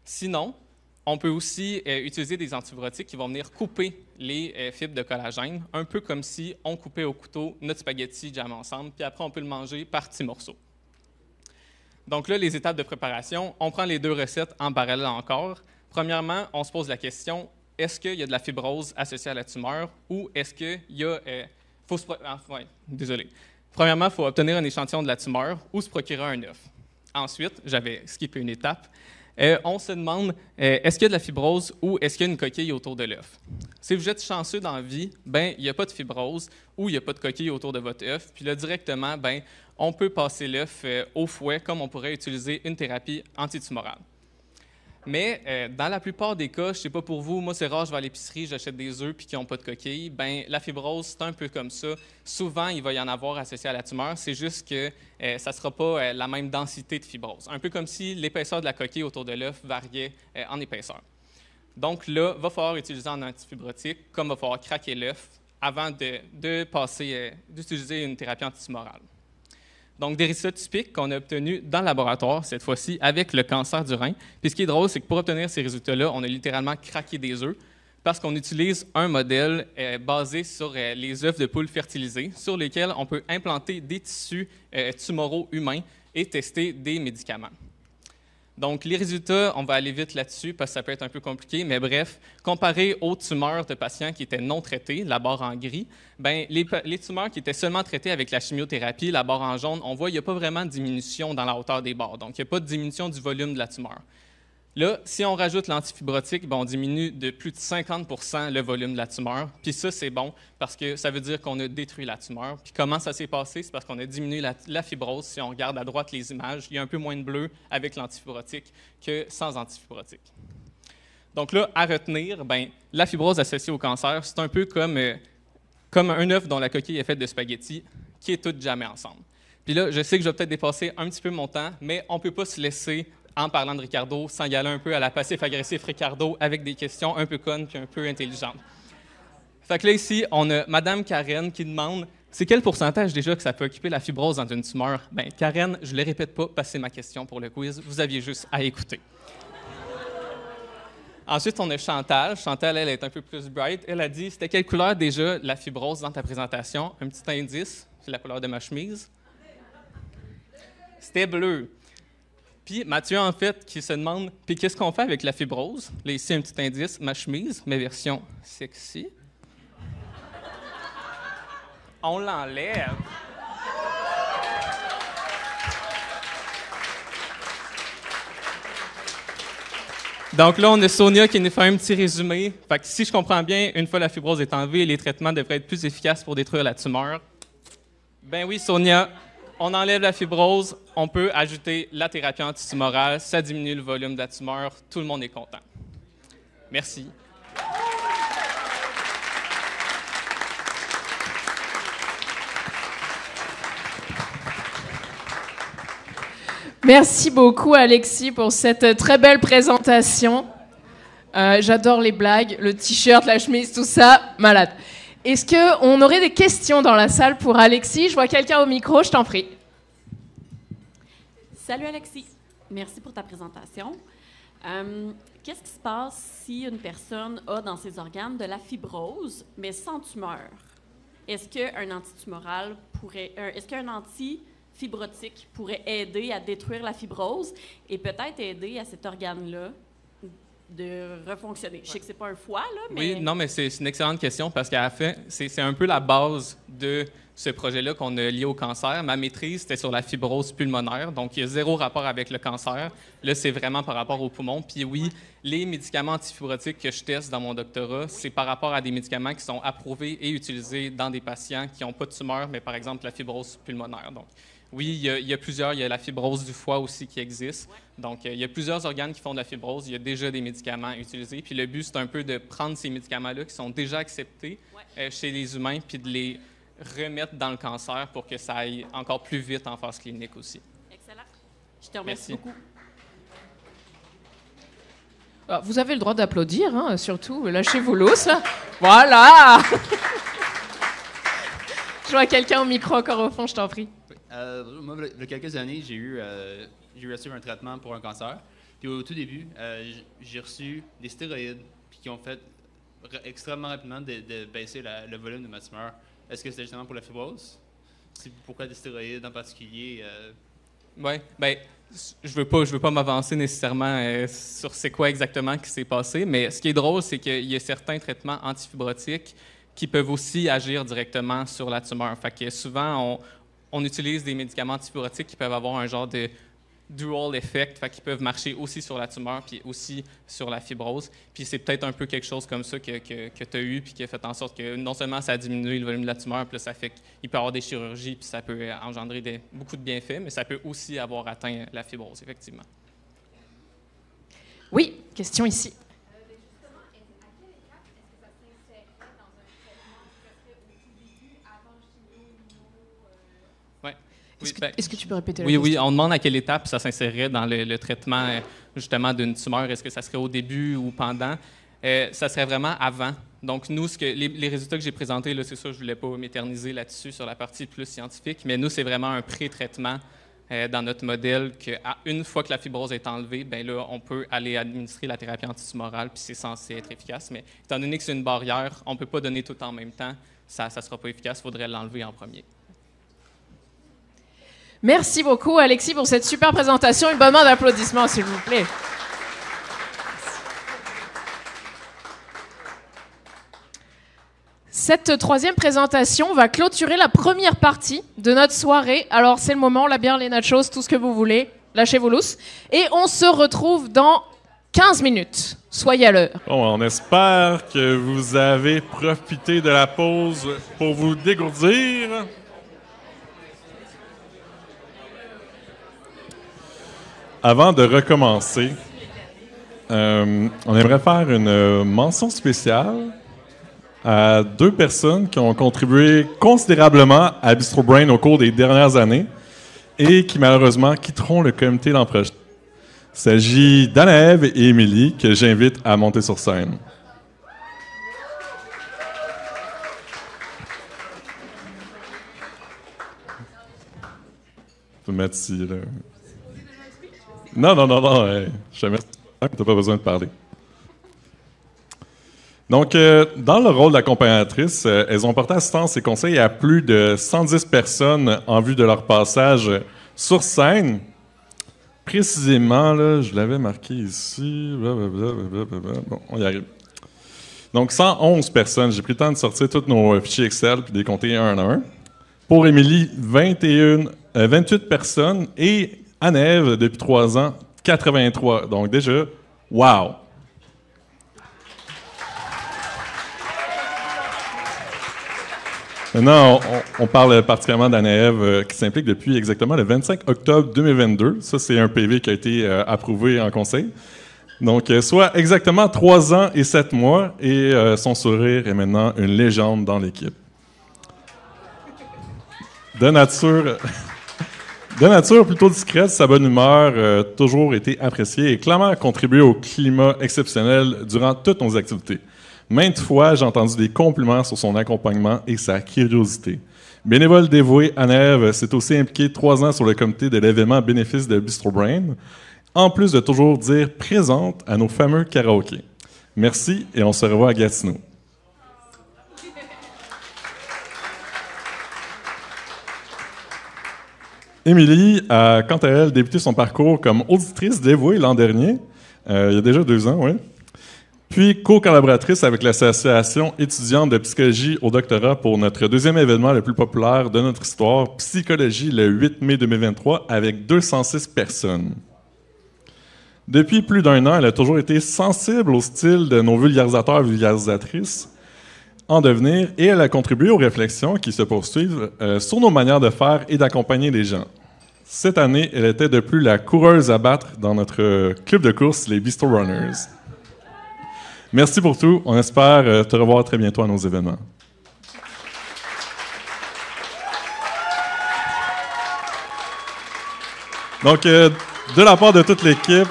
Sinon, on peut aussi utiliser des antifibrotiques qui vont venir couper les fibres de collagène, un peu comme si on coupait au couteau notre spaghetti jam ensemble, puis après on peut le manger par petits morceaux. Donc là, les étapes de préparation, on prend les deux recettes en parallèle encore. Premièrement, on se pose la question, est-ce qu'il y a de la fibrose associée à la tumeur ou est-ce qu'il y a... désolé. Premièrement, il faut obtenir un échantillon de la tumeur ou se procurer un œuf. Ensuite, j'avais skippé une étape. On se demande, est-ce qu'il y a de la fibrose ou est-ce qu'il y a une coquille autour de l'œuf? Si vous êtes chanceux dans la vie, ben il n'y a pas de fibrose ou il n'y a pas de coquille autour de votre œuf. Puis là, directement, ben on peut passer l'œuf au fouet comme on pourrait utiliser une thérapie antitumorale. Mais dans la plupart des cas, je ne sais pas pour vous, moi c'est rare, je vais à l'épicerie, j'achète des œufs puis qui n'ont pas de coquille. Ben la fibrose, c'est un peu comme ça. Souvent, il va y en avoir associé à la tumeur, c'est juste que ça ne sera pas la même densité de fibrose. Un peu comme si l'épaisseur de la coquille autour de l'œuf variait en épaisseur. Donc là, il va falloir utiliser un antifibrotique, comme il va falloir craquer l'œuf avant d'utiliser une thérapie antitumorale. Donc, des résultats typiques qu'on a obtenus dans le laboratoire, cette fois-ci, avec le cancer du rein. Puis ce qui est drôle, c'est que pour obtenir ces résultats-là, on a littéralement craqué des œufs parce qu'on utilise un modèle basé sur les œufs de poule fertilisés, sur lesquels on peut implanter des tissus tumoraux humains et tester des médicaments. Donc, les résultats, on va aller vite là-dessus parce que ça peut être un peu compliqué, mais bref, comparé aux tumeurs de patients qui étaient non traités, la barre en gris, bien, les tumeurs qui étaient seulement traitées avec la chimiothérapie, la barre en jaune, on voit qu'il n'y a pas vraiment de diminution dans la hauteur des barres, donc il n'y a pas de diminution du volume de la tumeur. Là, si on rajoute l'antifibrotique, on diminue de plus de 50% le volume de la tumeur. Puis ça, c'est bon parce que ça veut dire qu'on a détruit la tumeur. Puis comment ça s'est passé? C'est parce qu'on a diminué la fibrose. Si on regarde à droite les images, il y a un peu moins de bleu avec l'antifibrotique que sans antifibrotique. Donc là, à retenir, la fibrose associée au cancer, c'est un peu comme un œuf dont la coquille est faite de spaghettis qui est toute jamais ensemble. Puis là, je sais que je vais peut-être dépasser un petit peu mon temps, mais on ne peut pas se laisser en parlant de Ricardo, sans y aller un peu à la passif-agressif Ricardo, avec des questions un peu connes puis un peu intelligentes. Fait que là, ici, on a Mme Karen qui demande « C'est quel pourcentage déjà que ça peut occuper la fibrose dans une tumeur? » Bien, Karen, je ne le répète pas parce que c'est ma question pour le quiz. Vous aviez juste à écouter. Ensuite, on a Chantal. Chantal, elle est un peu plus bright. Elle a dit, c'était quelle couleur déjà la fibrose dans ta présentation? Un petit indice, c'est la couleur de ma chemise. C'était bleu. Puis Mathieu, en fait, qui se demande, puis qu'est-ce qu'on fait avec la fibrose? Là, ici, un petit indice, ma chemise, ma version sexy. On l'enlève. Donc là, on a Sonia qui nous fait un petit résumé. Fait que si je comprends bien, une fois la fibrose est enlevée, les traitements devraient être plus efficaces pour détruire la tumeur. Ben oui, Sonia, on enlève la fibrose, on peut ajouter la thérapie antitumorale, ça diminue le volume de la tumeur, tout le monde est content. Merci. Merci beaucoup, Alexis, pour cette très belle présentation. J'adore les blagues, le t-shirt, la chemise, tout ça, malade. Est-ce qu'on aurait des questions dans la salle pour Alexis? Je vois quelqu'un au micro, je t'en prie. Salut Alexis, merci pour ta présentation. Qu'est-ce qui se passe si une personne a dans ses organes de la fibrose, mais sans tumeur? Est-ce qu'un antitumoral pourrait... est-ce qu'un antifibrotique pourrait aider à détruire la fibrose et peut-être aider à cet organe-là de refonctionner? Je sais que c'est pas un foie, là, mais... Oui, non, mais c'est une excellente question parce qu'à la fin, c'est un peu la base de ce projet-là qu'on a lié au cancer. Ma maîtrise, c'était sur la fibrose pulmonaire, donc il y a zéro rapport avec le cancer. Là, c'est vraiment par rapport aux poumons. Puis oui, les médicaments antifibrotiques que je teste dans mon doctorat, c'est par rapport à des médicaments qui sont approuvés et utilisés dans des patients qui n'ont pas de tumeur, mais par exemple la fibrose pulmonaire. Donc, oui, il y a plusieurs. Il y a la fibrose du foie aussi qui existe. Donc, il y a plusieurs organes qui font de la fibrose. Il y a déjà des médicaments utilisés. Puis le but, c'est un peu de prendre ces médicaments-là qui sont déjà acceptés chez les humains, puis de les remettre dans le cancer pour que ça aille encore plus vite en phase clinique aussi. Excellent. Je te remercie beaucoup. Vous avez le droit d'applaudir, hein, surtout. Lâchez-vous l'os, là. Voilà! Je vois quelqu'un au micro encore au fond, je t'en prie. Moi, il y a quelques années, j'ai eu reçu un traitement pour un cancer. Puis au tout début, j'ai reçu des stéroïdes puis qui ont fait extrêmement rapidement de baisser le volume de ma tumeur. Est-ce que c'était justement pour la fibrose? Pourquoi des stéroïdes en particulier? Oui, bien, je veux pas m'avancer nécessairement sur c'est quoi exactement qui s'est passé, mais ce qui est drôle, c'est qu'il y a certains traitements antifibrotiques qui peuvent aussi agir directement sur la tumeur. Fait que souvent, on utilise des médicaments antifibrotiques qui peuvent avoir un genre de dual effect, fait qu'ils peuvent marcher aussi sur la tumeur puis aussi sur la fibrose. Puis c'est peut-être un peu quelque chose comme ça que tu as eu puis qui a fait en sorte que non seulement ça a diminué le volume de la tumeur, puis là, ça fait qu'il peut y avoir des chirurgies puis ça peut engendrer beaucoup de bienfaits, mais ça peut aussi avoir atteint la fibrose, effectivement. Oui, question ici. Est-ce que tu peux répéter la question? Oui, on demande à quelle étape ça s'insérerait dans le traitement justement d'une tumeur. Est-ce que ça serait au début ou pendant? Ça serait vraiment avant. Donc, nous, les résultats que j'ai présentés, là, c'est ça, je ne voulais pas m'éterniser là-dessus sur la partie plus scientifique, mais nous, c'est vraiment un pré-traitement dans notre modèle qu'une fois que la fibrose est enlevée, bien là, on peut aller administrer la thérapie antitumorale, puis c'est censé être efficace. Mais étant donné que c'est une barrière, on ne peut pas donner tout en même temps, ça ne sera pas efficace, il faudrait l'enlever en premier. Merci beaucoup, Alexis, pour cette super présentation. Une bonne main d'applaudissements, s'il vous plaît. Cette troisième présentation va clôturer la première partie de notre soirée. Alors, c'est le moment, la bière, les nachos, tout ce que vous voulez. Lâchez-vous lousse. Et on se retrouve dans 15 minutes. Soyez à l'heure. Bon, on espère que vous avez profité de la pause pour vous dégourdir. Avant de recommencer, on aimerait faire une mention spéciale à 2 personnes qui ont contribué considérablement à Bistro Brain au cours des dernières années et qui malheureusement quitteront le comité l'an prochain. Il s'agit d'Anaève et Émilie que j'invite à monter sur scène. Je vais mettre ici, là. Non, je te remercie. Tu n'as pas besoin de parler. Donc, dans le rôle d'accompagnatrice, elles ont porté assistance et conseil à plus de 110 personnes en vue de leur passage sur scène. Précisément, là, je l'avais marqué ici. Bon, on y arrive. Donc, 111 personnes. J'ai pris le temps de sortir tous nos fichiers Excel et de les compter un à un. Pour Émilie, 28 personnes. Et Anne-Ève, depuis 3 ans, 83. Donc, déjà, wow! Maintenant, on parle particulièrement d'Anne-Ève qui s'implique depuis exactement le 25 octobre 2022. Ça, c'est un PV qui a été approuvé en conseil. Donc, soit exactement 3 ans et 7 mois, et son sourire est maintenant une légende dans l'équipe. De nature plutôt discrète, sa bonne humeur a toujours été appréciée et clairement contribué au climat exceptionnel durant toutes nos activités. Maintes fois, j'ai entendu des compliments sur son accompagnement et sa curiosité. Bénévole dévouée, Anne-Ève s'est aussi impliquée 3 ans sur le comité de l'événement bénéfice de Bistro Brain, en plus de toujours dire présente à nos fameux karaokés. Merci et on se revoit à Gatineau. Émilie a, quant à elle, débuté son parcours comme auditrice dévouée l'an dernier, il y a déjà 2 ans, oui. Puis co-collaboratrice avec l'Association étudiante de psychologie au doctorat pour notre 2e événement le plus populaire de notre histoire, Psychologie, le 8 mai 2023, avec 206 personnes. Depuis plus d'1 an, elle a toujours été sensible au style de nos vulgarisateurs et vulgarisatrices en devenir et elle a contribué aux réflexions qui se poursuivent sur nos manières de faire et d'accompagner les gens. Cette année, elle était de plus la coureuse à battre dans notre club de course, les Bistro Runners. Merci pour tout. On espère te revoir très bientôt à nos événements. Donc, de la part de toute l'équipe,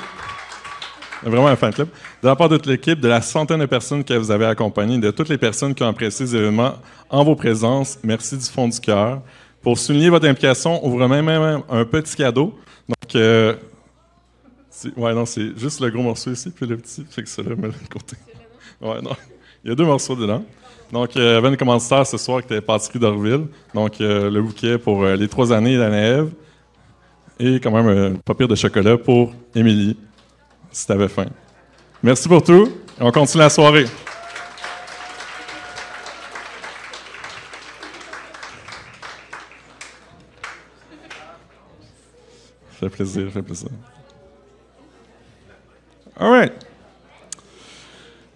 vraiment un fan club, de la part de toute l'équipe, de la centaine de personnes que vous avez accompagnées, de toutes les personnes qui ont apprécié ces événements en vos présences, merci du fond du cœur. Pour souligner votre implication, on vous remet même un petit cadeau. Donc, ouais, non, c'est juste le gros morceau ici, puis le petit, fait que ça là, met de côté. Ouais, non. Il y a 2 morceaux dedans. Donc, il y avait une commanditaire ce soir qui était Pâtisserie d'Orville. Donc, le bouquet pour les 3 années d'Anne-Ève. Et quand même un papier de chocolat pour Émilie, si t'avais faim. Merci pour tout. Et on continue la soirée. Ça fait plaisir, ça fait plaisir. All right.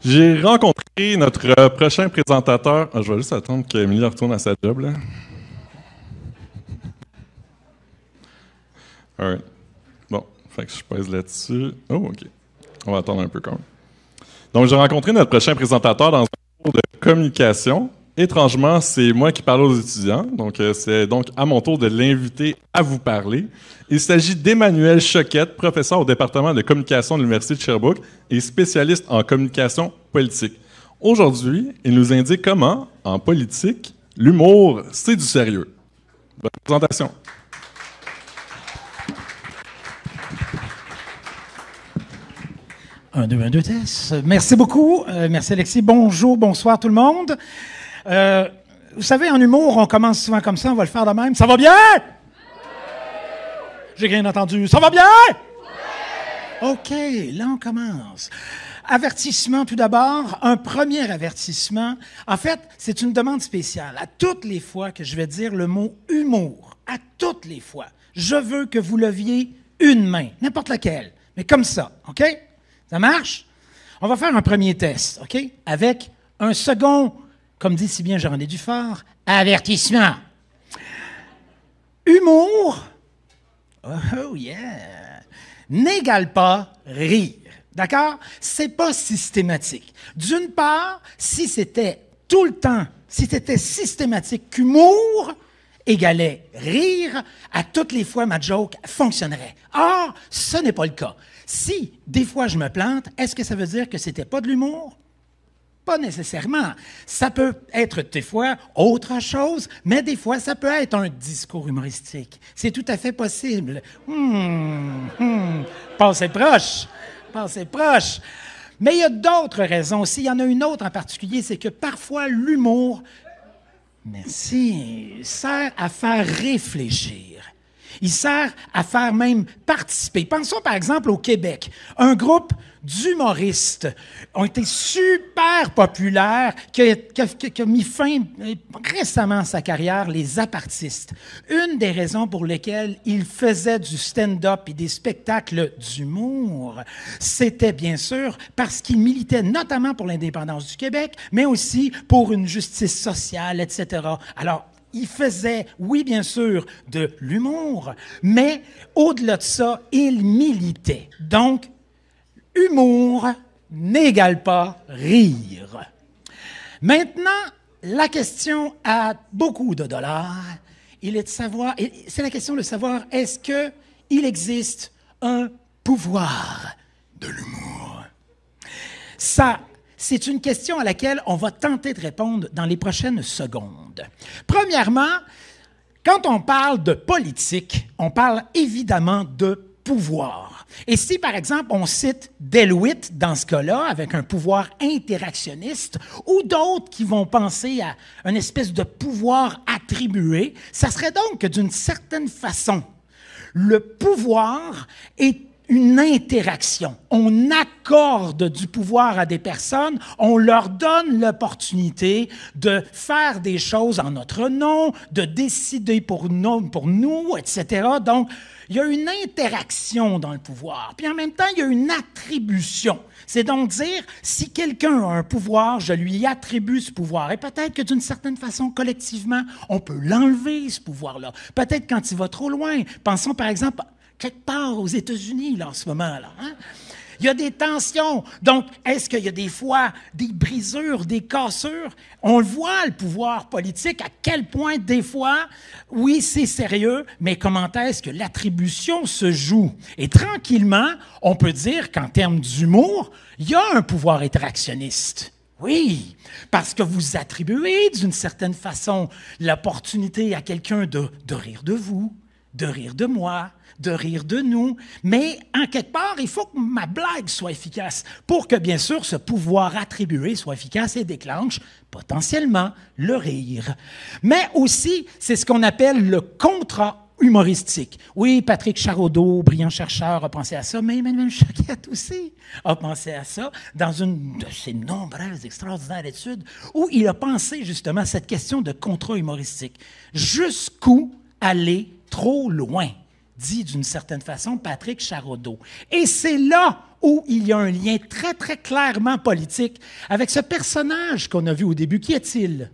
J'ai rencontré notre prochain présentateur. Ah, je vais juste attendre qu'Émilie retourne à sa job, là. All right. Bon, fait que je pèse là-dessus. Oh, OK. On va attendre un peu quand même. Donc, j'ai rencontré notre prochain présentateur dans un cours de communication. Étrangement, c'est moi qui parle aux étudiants. Donc, c'est donc à mon tour de l'inviter à vous parler. Il s'agit d'Emmanuel Choquette, professeur au département de communication de l'Université de Sherbrooke et spécialiste en communication politique. Aujourd'hui, il nous indique comment, en politique, l'humour, c'est du sérieux. Bonne présentation. Un, deux, test. Merci beaucoup. Merci, Alexis. Bonjour, bonsoir, tout le monde. Vous savez, en humour, on commence souvent comme ça. On va le faire de même. Ça va bien? J'ai rien entendu. Ça va bien? OK, là, on commence. Avertissement, tout d'abord. Un premier avertissement. En fait, c'est une demande spéciale. À toutes les fois que je vais dire le mot humour, à toutes les fois, je veux que vous leviez une main, n'importe laquelle, mais comme ça, OK? Ça marche? On va faire un premier test, OK? Avec un second, comme dit si bien Jean-René Dufort, avertissement. Humour, oh yeah, n'égale pas rire, d'accord? C'est pas systématique. D'une part, si c'était tout le temps, si c'était systématique qu'humour égalait rire, à toutes les fois, ma joke fonctionnerait. Or, ce n'est pas le cas. Si, des fois, je me plante, est-ce que ça veut dire que c'était pas de l'humour? Pas nécessairement. Ça peut être, des fois, autre chose, mais des fois, ça peut être un discours humoristique. C'est tout à fait possible. Passez proche. Passez proche. Mais il y a d'autres raisons aussi. Il y en a une autre en particulier, c'est que parfois l'humour, merci, sert à faire réfléchir. Il sert à faire même participer. Pensons par exemple au Québec. Un groupe d'humoristes ont été super populaires, qui a mis fin récemment à sa carrière, les apartistes. Une des raisons pour lesquelles ils faisaient du stand-up et des spectacles d'humour, c'était bien sûr parce qu'ils militaient notamment pour l'indépendance du Québec, mais aussi pour une justice sociale, etc. Alors, il faisait, oui, bien sûr, de l'humour, mais au-delà de ça, il militait. Donc, humour n'égale pas rire. Maintenant, la question à beaucoup de dollars, il est de savoir, c'est la question de savoir, est-ce qu'il existe un pouvoir de l'humour? Ça, c'est une question à laquelle on va tenter de répondre dans les prochaines secondes. Premièrement, quand on parle de politique, on parle évidemment de pouvoir. Et si, par exemple, on cite DeLwitt dans ce cas-là, avec un pouvoir interactionniste, ou d'autres qui vont penser à une espèce de pouvoir attribué, ça serait donc que d'une certaine façon, le pouvoir est une interaction. On accorde du pouvoir à des personnes, on leur donne l'opportunité de faire des choses en notre nom, de décider pour nous, etc. Donc, il y a une interaction dans le pouvoir. Puis en même temps, il y a une attribution. C'est donc dire, si quelqu'un a un pouvoir, je lui attribue ce pouvoir. Et peut-être que d'une certaine façon, collectivement, on peut l'enlever, ce pouvoir-là. Peut-être quand il va trop loin. Pensons par exemple quelque part aux États-Unis, là, en ce moment-là. Hein? Il y a des tensions. Donc, est-ce qu'il y a des fois des brisures, des cassures? On le voit, le pouvoir politique, à quel point, des fois, oui, c'est sérieux, mais comment est-ce que l'attribution se joue? Et tranquillement, on peut dire qu'en termes d'humour, il y a un pouvoir interactionniste. Oui, parce que vous attribuez, d'une certaine façon, l'opportunité à quelqu'un de rire de vous, de rire de moi, de rire de nous, mais en quelque part, il faut que ma blague soit efficace pour que, bien sûr, ce pouvoir attribué soit efficace et déclenche potentiellement le rire. Mais aussi, c'est ce qu'on appelle le contrat humoristique. Oui, Patrick Charaudot, brillant chercheur, a pensé à ça, mais Emmanuel Choquette aussi a pensé à ça dans une de ses nombreuses extraordinaires études où il a pensé justement à cette question de contrat humoristique. Jusqu'où aller trop loin? Dit d'une certaine façon Patrick Charaudot. Et c'est là où il y a un lien très, très clairement politique avec ce personnage qu'on a vu au début. Qui est-il?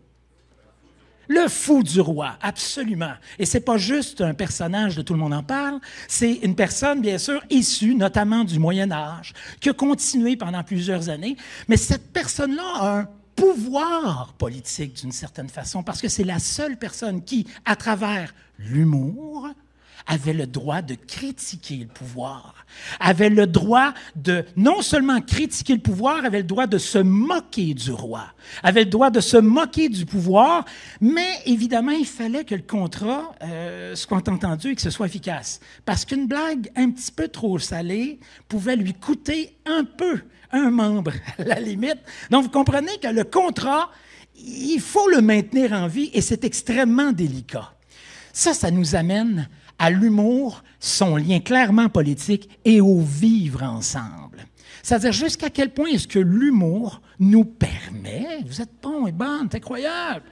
Le fou du roi, absolument. Et c'est pas juste un personnage de Tout le monde en parle, c'est une personne, bien sûr, issue notamment du Moyen Âge, qui a continué pendant plusieurs années. Mais cette personne-là a un pouvoir politique d'une certaine façon, parce que c'est la seule personne qui, à travers l'humour, avait le droit de critiquer le pouvoir, avait le droit de non seulement critiquer le pouvoir, avait le droit de se moquer du roi, avait le droit de se moquer du pouvoir, mais évidemment, il fallait que le contrat soit entendu et que ce soit efficace. Parce qu'une blague un petit peu trop salée pouvait lui coûter un peu un membre, à la limite. Donc, vous comprenez que le contrat, il faut le maintenir en vie et c'est extrêmement délicat. Ça nous amène à l'humour, son lien clairement politique et au vivre ensemble. C'est-à-dire jusqu'à quel point est-ce que l'humour nous permet, vous êtes bon et bonne, c'est incroyable,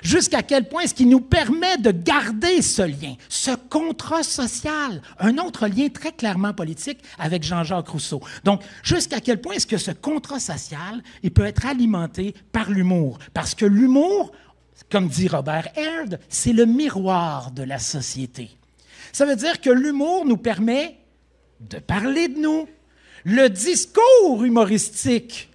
jusqu'à quel point est-ce qu'il nous permet de garder ce lien, ce contrat social, un autre lien très clairement politique avec Jean-Jacques Rousseau. Donc, jusqu'à quel point est-ce que ce contrat social, il peut être alimenté par l'humour? Parce que l'humour, comme dit Robert Aird, c'est le miroir de la société. Ça veut dire que l'humour nous permet de parler de nous. Le discours humoristique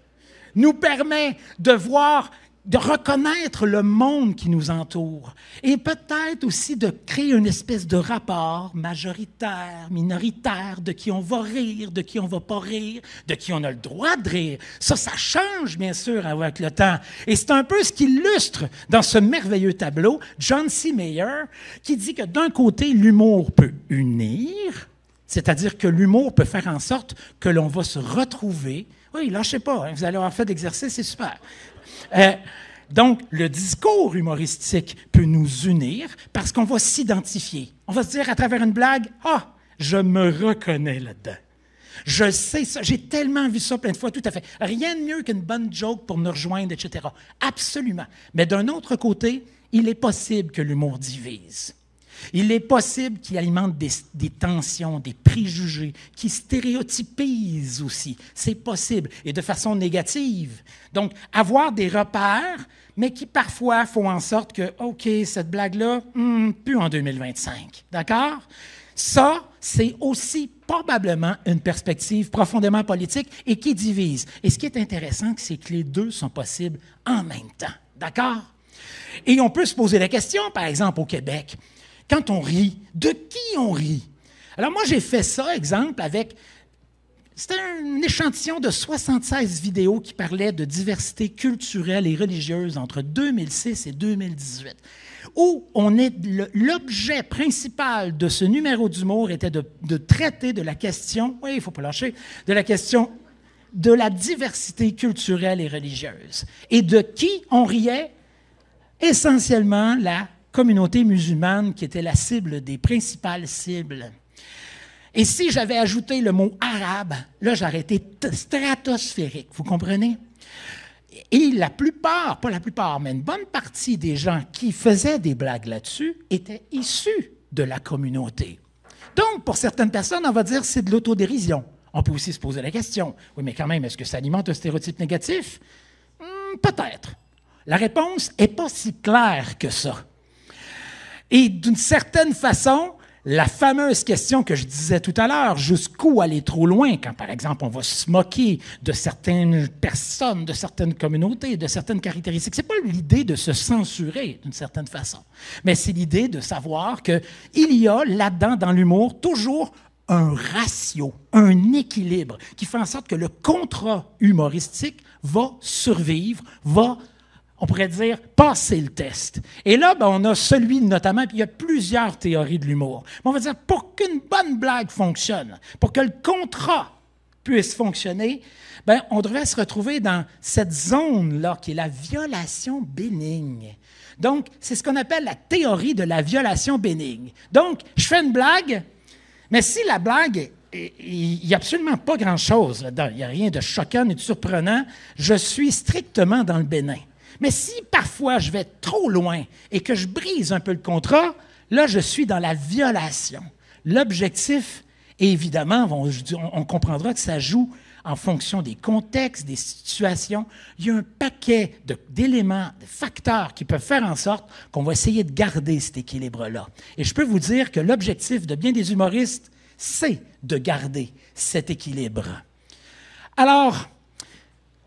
nous permet de voir, de reconnaître le monde qui nous entoure et peut-être aussi de créer une espèce de rapport majoritaire, minoritaire, de qui on va rire, de qui on va pas rire, de qui on a le droit de rire. Ça change bien sûr avec le temps. Et c'est un peu ce qu'illustre dans ce merveilleux tableau John C. Mayer qui dit que d'un côté, l'humour peut unir, c'est-à-dire que l'humour peut faire en sorte que l'on va se retrouver Oui, lâchez pas, hein, vous allez avoir fait d'exercice, c'est super. Donc, le discours humoristique peut nous unir parce qu'on va s'identifier. On va se dire à travers une blague, « Ah, je me reconnais là-dedans. Je sais ça, j'ai tellement vu ça plein de fois, tout à fait. Rien de mieux qu'une bonne joke pour nous rejoindre, etc. » Absolument. Mais d'un autre côté, il est possible que l'humour divise. Il est possible qu'il alimente des tensions, des préjugés, qui stéréotypisent aussi. C'est possible, et de façon négative. Donc, avoir des repères, mais qui parfois font en sorte que, OK, cette blague-là, plus en 2025. D'accord? Ça, c'est aussi probablement une perspective profondément politique et qui divise. Et ce qui est intéressant, c'est que les deux sont possibles en même temps. D'accord? Et on peut se poser la question, par exemple, au Québec, quand on rit, de qui on rit? Alors moi, j'ai fait ça, exemple, avec... C'était un échantillon de 76 vidéos qui parlaient de diversité culturelle et religieuse entre 2006 et 2018, où l'objet principal de ce numéro d'humour était de traiter de la question, oui, il ne faut pas lâcher, de la question de la diversité culturelle et religieuse. Et de qui on riait? Essentiellement la communauté musulmane qui était la cible des principales cibles. Et si j'avais ajouté le mot arabe, là, j'aurais été stratosphérique, vous comprenez? Et la plupart, pas la plupart, mais une bonne partie des gens qui faisaient des blagues là-dessus étaient issus de la communauté. Donc, pour certaines personnes, on va dire que c'est de l'autodérision. On peut aussi se poser la question, oui, mais quand même, est-ce que ça alimente un stéréotype négatif? Peut-être. La réponse n'est pas si claire que ça. Et d'une certaine façon, la fameuse question que je disais tout à l'heure, jusqu'où aller trop loin, quand par exemple on va se moquer de certaines personnes, de certaines communautés, de certaines caractéristiques, c'est pas l'idée de se censurer d'une certaine façon, mais c'est l'idée de savoir qu'il y a là-dedans, dans l'humour, toujours un ratio, un équilibre qui fait en sorte que le contrat humoristique va survivre, on pourrait dire, passer le test. Et là, on a celui notamment, puis il y a plusieurs théories de l'humour. Mais on va dire, pour qu'une bonne blague fonctionne, pour que le contrat puisse fonctionner, on devrait se retrouver dans cette zone-là, qui est la violation bénigne. Donc, c'est ce qu'on appelle la théorie de la violation bénigne. Donc, je fais une blague, mais si la blague, il n'y a absolument pas grand-chose là-dedans, il n'y a rien de choquant ni de surprenant, je suis strictement dans le bénin. Mais si parfois je vais trop loin et que je brise un peu le contrat, là, je suis dans la violation. L'objectif, évidemment, on comprendra que ça joue en fonction des contextes, des situations. Il y a un paquet d'éléments, de facteurs qui peuvent faire en sorte qu'on va essayer de garder cet équilibre-là. Et je peux vous dire que l'objectif de bien des humoristes, c'est de garder cet équilibre. Alors,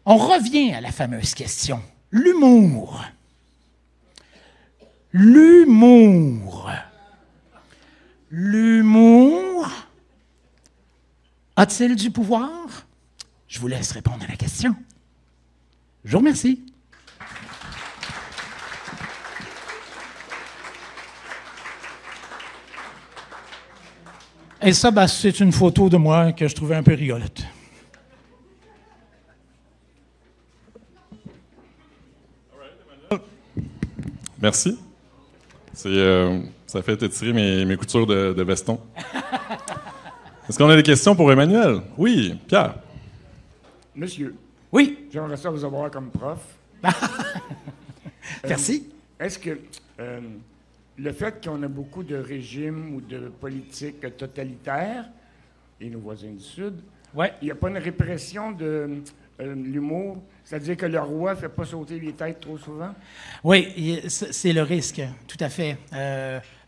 on revient à la fameuse question. L'humour. L'humour. L'humour a-t-il du pouvoir? Je vous laisse répondre à la question. Je vous remercie. Et ça, c'est une photo de moi que je trouvais un peu rigolote. Merci. Ça fait étirer mes coutures de veston. Est-ce qu'on a des questions pour Emmanuel? Oui, Pierre. Monsieur. Oui. J'aimerais ça vous avoir comme prof. Merci. Est-ce que le fait qu'on a beaucoup de régimes ou de politiques totalitaires, et nos voisins du Sud, il n'y a pas une répression de l'humour? C'est-à-dire que le roi ne fait pas sauter les têtes trop souvent? Oui, c'est le risque, tout à fait.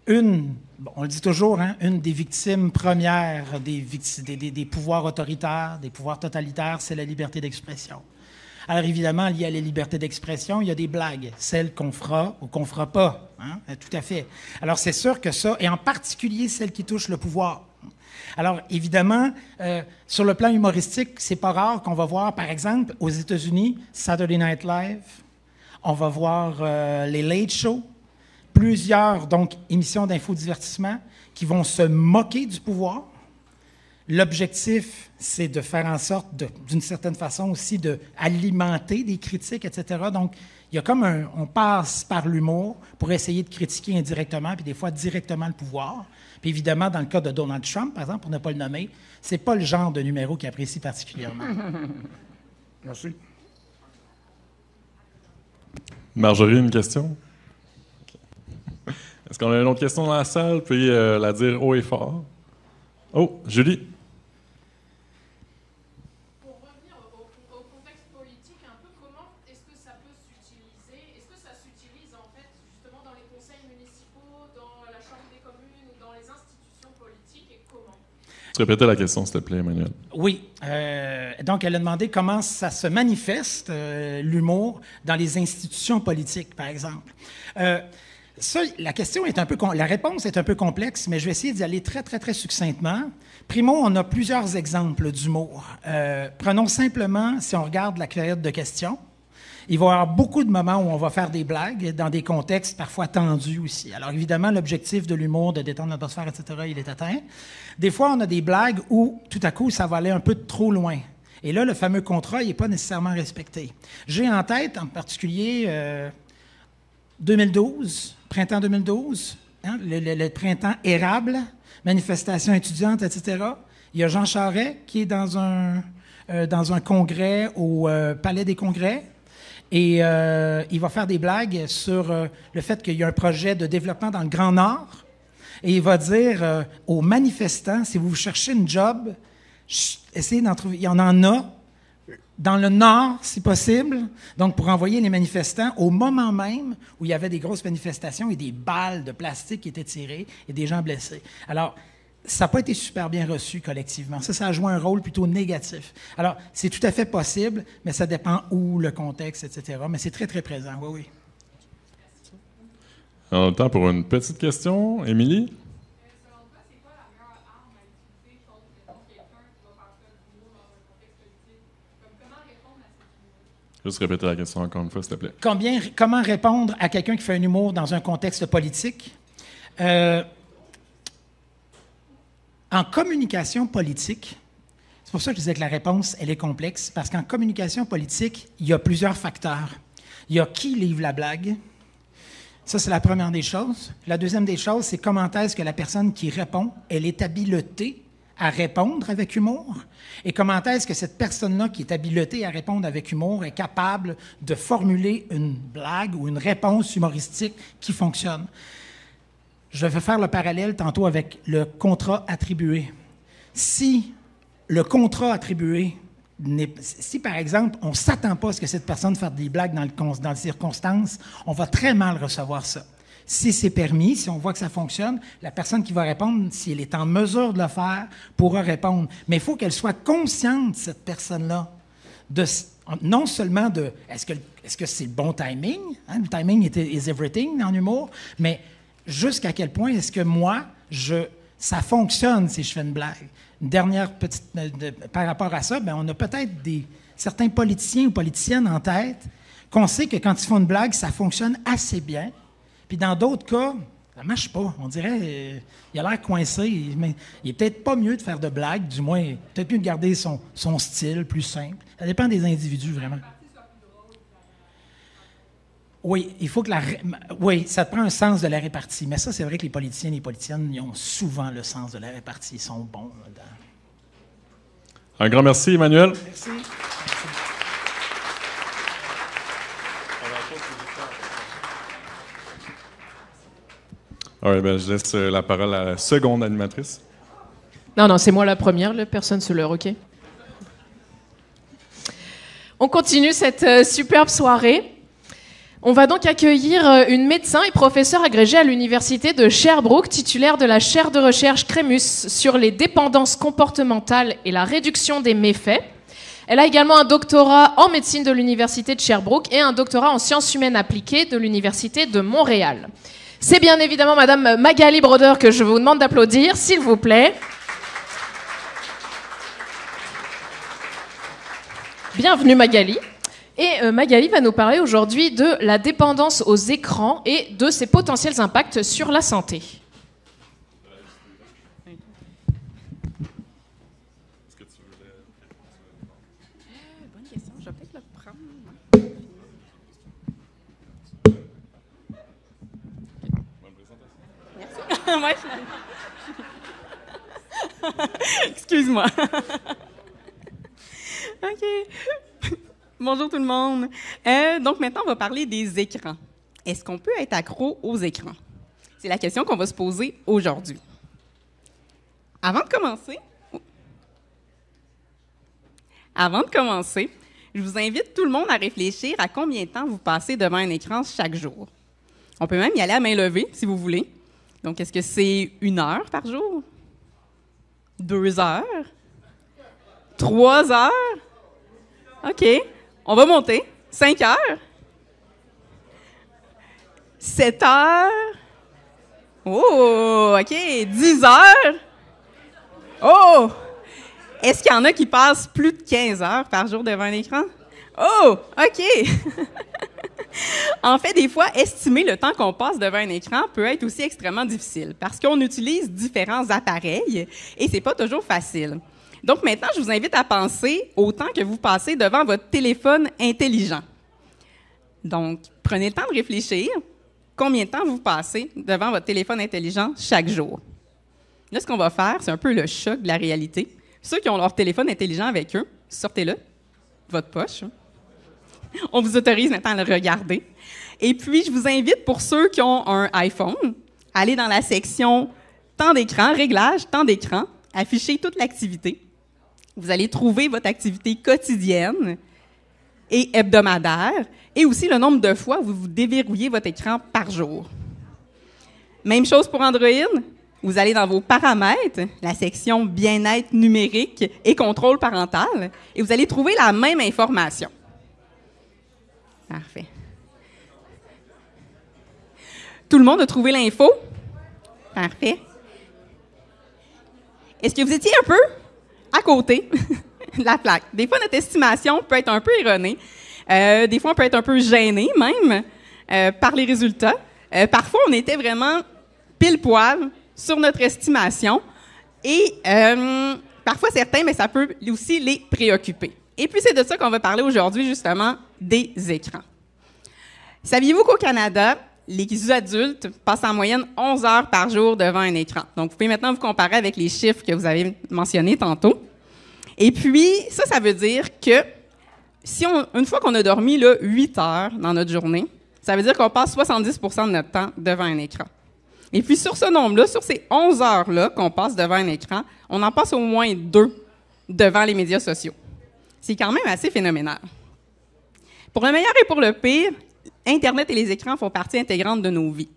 On le dit toujours, une des victimes premières des pouvoirs autoritaires, des pouvoirs totalitaires, c'est la liberté d'expression. Alors évidemment, lié à la liberté d'expression, il y a des blagues, celles qu'on fera ou qu'on ne fera pas. Tout à fait. Alors c'est sûr que ça, et en particulier celles qui touchent le pouvoir. Alors, évidemment, sur le plan humoristique, c'est pas rare qu'on va voir, par exemple, aux États-Unis, Saturday Night Live, on va voir les Late Show, plusieurs, donc, émissions d'infodivertissement qui vont se moquer du pouvoir. L'objectif, c'est de faire en sorte, d'une certaine façon aussi, d'alimenter des critiques, etc. Donc, il y a comme on passe par l'humour pour essayer de critiquer indirectement, puis des fois directement le pouvoir. Puis évidemment, dans le cas de Donald Trump, par exemple, pour ne pas le nommer, c'est pas le genre de numéro qu'il apprécie particulièrement. Merci. Marjorie, une question? Okay. Est-ce qu'on a une autre question dans la salle? Puis la dire haut et fort. Oh, Julie. Pour revenir au contexte politique, un peu, comment est-ce que ça peut s'utiliser? Est-ce que ça s'utilise en fait justement dans les conseils municipaux, dans la Chambre des communes ou dans les institutions politiques, et comment? Répétez la question, s'il te plaît, Emmanuel. Oui. Donc, elle a demandé comment ça se manifeste, l'humour, dans les institutions politiques, par exemple. Ça, la réponse est un peu complexe, mais je vais essayer d'y aller très, très, très succinctement. Primo, on a plusieurs exemples d'humour. Prenons simplement, si on regarde la période de questions, il va y avoir beaucoup de moments où on va faire des blagues dans des contextes parfois tendus aussi. Alors évidemment, l'objectif de l'humour, de détendre l'atmosphère, etc., il est atteint. Des fois, on a des blagues où, tout à coup, ça va aller un peu trop loin. Et là, le fameux contrat, il n'est pas nécessairement respecté. J'ai en tête, en particulier, 2012, printemps 2012, hein, le printemps érable, manifestation étudiante, etc. Il y a Jean Charest qui est dans un congrès au Palais des Congrès. Et il va faire des blagues sur le fait qu'il y a un projet de développement dans le Grand Nord. Et il va dire aux manifestants, si vous cherchez une job, essayez d'en trouver. Il y en a dans le Nord, si possible. Donc, pour envoyer les manifestants au moment même où il y avait des grosses manifestations et des balles de plastique qui étaient tirées et des gens blessés. Alors, ça n'a pas été super bien reçu collectivement. Ça a joué un rôle plutôt négatif. Alors, c'est tout à fait possible, mais ça dépend où, le contexte, etc. Mais c'est très, très présent, oui, oui. On a le temps pour une petite question. Émilie? Juste répéter la question encore une fois, s'il te plaît. Comment répondre à quelqu'un qui fait un humour dans un contexte politique? En communication politique, c'est pour ça que je disais que la réponse, elle est complexe, parce qu'en communication politique, il y a plusieurs facteurs. Il y a qui livre la blague. Ça, c'est la première des choses. La deuxième des choses, c'est comment est-ce que la personne qui répond, elle est habilotée à répondre avec humour, et comment est-ce que cette personne-là qui est habilotée à répondre avec humour est capable de formuler une blague ou une réponse humoristique qui fonctionne. Je vais faire le parallèle tantôt avec le contrat attribué. Si le contrat attribué, si par exemple, on ne s'attend pas à ce que cette personne fasse des blagues dans les circonstances, on va très mal recevoir ça. Si c'est permis, si on voit que ça fonctionne, la personne qui va répondre, si elle est en mesure de le faire, pourra répondre. Mais il faut qu'elle soit consciente, cette personne-là, non seulement de est-ce que c'est le bon timing, hein, le timing is everything en humour, mais jusqu'à quel point est-ce que moi, ça fonctionne si je fais une blague. Une dernière petite... par rapport à ça, bien, on a peut-être certains politiciens ou politiciennes en tête qu'on sait que quand ils font une blague, ça fonctionne assez bien. Puis dans d'autres cas, ça ne marche pas. On dirait il a l'air coincé. Il est peut-être pas mieux de faire de blagues, du moins, peut-être mieux de garder son style plus simple. Ça dépend des individus, vraiment. Oui, il faut que oui, ça te prend un sens de la répartie. Mais ça, c'est vrai que les politiciens et les politiciennes, ils ont souvent le sens de la répartie. Ils sont bons là-dedans. Un grand merci, Emmanuel. Merci. Ben, je laisse la parole à la seconde animatrice. Non, c'est moi la première, personne se leurre, OK? On continue cette superbe soirée. On va donc accueillir une médecin et professeure agrégée à l'université de Sherbrooke, titulaire de la chaire de recherche Crémus sur les dépendances comportementales et la réduction des méfaits. Elle a également un doctorat en médecine de l'université de Sherbrooke et un doctorat en sciences humaines appliquées de l'université de Montréal. C'est bien évidemment Madame Magali Brodeur que je vous demande d'applaudir, s'il vous plaît. Bienvenue Magali. Et Magali va nous parler aujourd'hui de la dépendance aux écrans et de ses potentiels impacts sur la santé. Excuse-moi. OK. Bonjour tout le monde. Donc maintenant, on va parler des écrans. Est-ce qu'on peut être accro aux écrans? C'est la question qu'on va se poser aujourd'hui. Avant de commencer, je vous invite tout le monde à réfléchir à combien de temps vous passez devant un écran chaque jour. On peut même y aller à main levée, si vous voulez. Donc, est-ce que c'est 1 heure par jour? 2 heures? 3 heures? OK. On va monter. 5 heures? 7 heures? Oh, OK. 10 heures? Oh! Est-ce qu'il y en a qui passent plus de 15 heures par jour devant un écran? Oh! OK. En fait, des fois, estimer le temps qu'on passe devant un écran peut être aussi extrêmement difficile parce qu'on utilise différents appareils et c'est pas toujours facile. Donc maintenant, je vous invite à penser au temps que vous passez devant votre téléphone intelligent. Donc, prenez le temps de réfléchir. Combien de temps vous passez devant votre téléphone intelligent chaque jour? Là, ce qu'on va faire, c'est un peu le choc de la réalité. Ceux qui ont leur téléphone intelligent avec eux, sortez-le, votre poche. On vous autorise maintenant à le regarder. Et puis, je vous invite, pour ceux qui ont un iPhone, à aller dans la section temps d'écran, réglages, temps d'écran, afficher toute l'activité. Vous allez trouver votre activité quotidienne et hebdomadaire, et aussi le nombre de fois où vous déverrouillez votre écran par jour. Même chose pour Android. Vous allez dans vos paramètres, la section bien-être numérique et contrôle parental, et vous allez trouver la même information. Parfait. Tout le monde a trouvé l'info? Parfait. Est-ce que vous étiez un peu à côté de la plaque? Des fois, notre estimation peut être un peu erronée. Des fois, on peut être un peu gêné même par les résultats. Parfois, on était vraiment pile-poil sur notre estimation. Et parfois, certains, mais ça peut aussi les préoccuper. Et puis, c'est de ça qu'on va parler aujourd'hui, justement, des écrans. Saviez-vous qu'au Canada, les adultes passent en moyenne 11 heures par jour devant un écran? Donc, vous pouvez maintenant vous comparer avec les chiffres que vous avez mentionnés tantôt. Et puis, ça veut dire que une fois qu'on a dormi là, 8 heures dans notre journée, ça veut dire qu'on passe 70 % de notre temps devant un écran. Et puis, sur ce nombre-là, sur ces 11 heures-là qu'on passe devant un écran, on en passe au moins 2 devant les médias sociaux. C'est quand même assez phénoménal. Pour le meilleur et pour le pire, Internet et les écrans font partie intégrante de nos vies.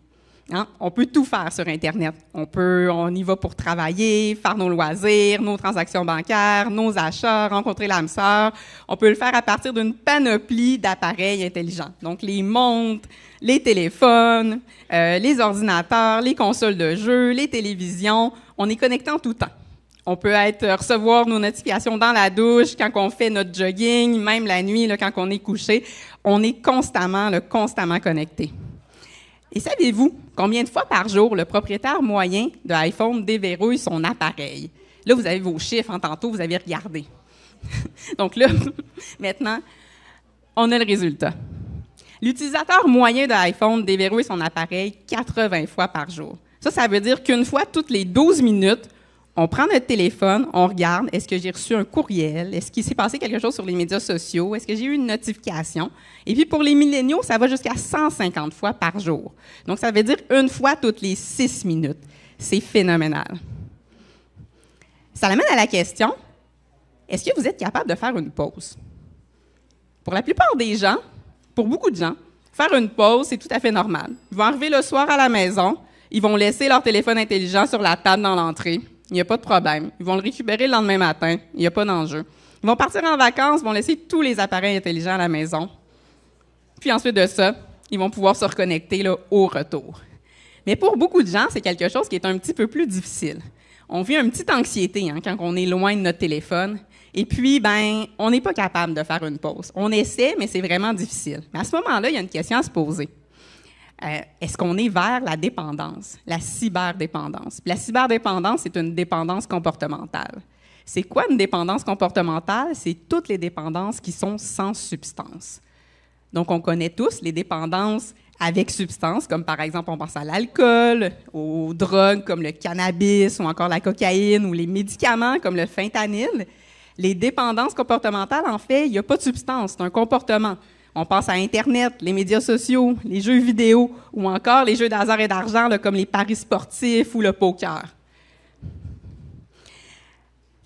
Hein? On peut tout faire sur Internet. On y va pour travailler, faire nos loisirs, nos transactions bancaires, nos achats, rencontrer l'âme sœur. On peut le faire à partir d'une panoplie d'appareils intelligents. Donc, les montres, les téléphones, les ordinateurs, les consoles de jeux, les télévisions. On est connecté en tout temps. On peut recevoir nos notifications dans la douche, quand on fait notre jogging, même la nuit, là, quand on est couché. On est constamment connecté. Et savez-vous combien de fois par jour le propriétaire moyen de iPhone déverrouille son appareil? Là, vous avez vos chiffres, tantôt, vous avez regardé. Donc là, maintenant, on a le résultat. L'utilisateur moyen de iPhone déverrouille son appareil 80 fois par jour. Ça veut dire qu'une fois toutes les 12 minutes, on prend notre téléphone, on regarde, est-ce que j'ai reçu un courriel? Est-ce qu'il s'est passé quelque chose sur les médias sociaux? Est-ce que j'ai eu une notification? Et puis, pour les milléniaux, ça va jusqu'à 150 fois par jour. Donc, ça veut dire une fois toutes les 6 minutes. C'est phénoménal. Ça l'amène à la question, est-ce que vous êtes capable de faire une pause? Pour la plupart des gens, pour beaucoup de gens, faire une pause, c'est tout à fait normal. Ils vont arriver le soir à la maison, ils vont laisser leur téléphone intelligent sur la table dans l'entrée. Il n'y a pas de problème. Ils vont le récupérer le lendemain matin. Il n'y a pas d'enjeu. Ils vont partir en vacances, vont laisser tous les appareils intelligents à la maison. Puis ensuite de ça, ils vont pouvoir se reconnecter là, au retour. Mais pour beaucoup de gens, c'est quelque chose qui est un petit peu plus difficile. On vit une petite anxiété quand on est loin de notre téléphone. Et puis, on n'est pas capable de faire une pause. On essaie, mais c'est vraiment difficile. Mais à ce moment-là, il y a une question à se poser. Est-ce qu'on est vers la dépendance, la cyberdépendance? Puis la cyberdépendance, c'est une dépendance comportementale. C'est quoi une dépendance comportementale? C'est toutes les dépendances qui sont sans substance. Donc, on connaît tous les dépendances avec substances, comme par exemple, on pense à l'alcool, aux drogues comme le cannabis ou encore la cocaïne ou les médicaments comme le fentanyl. Les dépendances comportementales, en fait, il n'y a pas de substance, c'est un comportement. On pense à Internet, les médias sociaux, les jeux vidéo ou encore les jeux d'hasard et d'argent comme les paris sportifs ou le poker.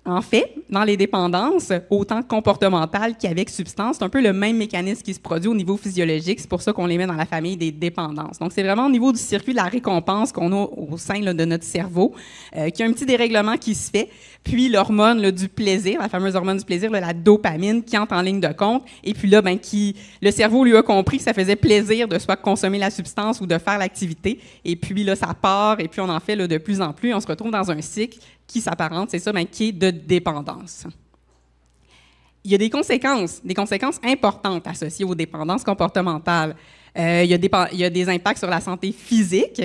En fait, dans les dépendances, autant comportementales qu'avec substance, c'est un peu le même mécanisme qui se produit au niveau physiologique. C'est pour ça qu'on les met dans la famille des dépendances. Donc, c'est vraiment au niveau du circuit de la récompense qu'on a au sein de notre cerveau, qu'il y a un petit dérèglement qui se fait. Puis, l'hormone du plaisir, la fameuse hormone du plaisir, la dopamine, qui entre en ligne de compte. Et puis là, le cerveau lui a compris que ça faisait plaisir de soit consommer la substance ou de faire l'activité. Et puis là, ça part, et puis on en fait de plus en plus. On se retrouve dans un cycle qui s'apparente, c'est ça, qui est de dépendance. Il y a des conséquences importantes associées aux dépendances comportementales. Il y a des impacts sur la santé physique.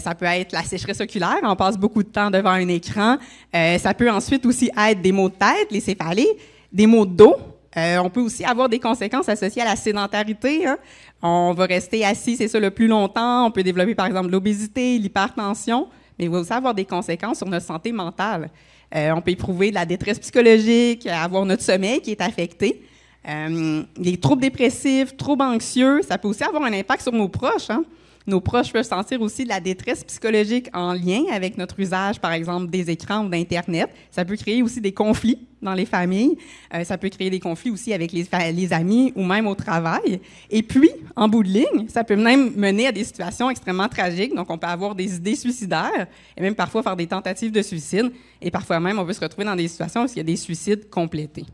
Ça peut être la sécheresse oculaire, on passe beaucoup de temps devant un écran. Ça peut ensuite aussi être des maux de tête, les céphalées, des maux de dos. On peut aussi avoir des conséquences associées à la sédentarité. Hein. On va rester assis, c'est ça, le plus longtemps. On peut développer, par exemple, l'obésité, l'hypertension. Mais il va aussi avoir des conséquences sur notre santé mentale. On peut éprouver de la détresse psychologique, avoir notre sommeil qui est affecté. Les troubles dépressifs, troubles anxieux, ça peut aussi avoir un impact sur nos proches. Hein. Nos proches peuvent sentir aussi de la détresse psychologique en lien avec notre usage, par exemple, des écrans ou d'Internet. Ça peut créer aussi des conflits dans les familles. Ça peut créer des conflits aussi avec les amis ou même au travail. Et puis, en bout de ligne, ça peut même mener à des situations extrêmement tragiques. Donc, on peut avoir des idées suicidaires et même parfois faire des tentatives de suicide. Et parfois même, on peut se retrouver dans des situations où il y a des suicides complétés.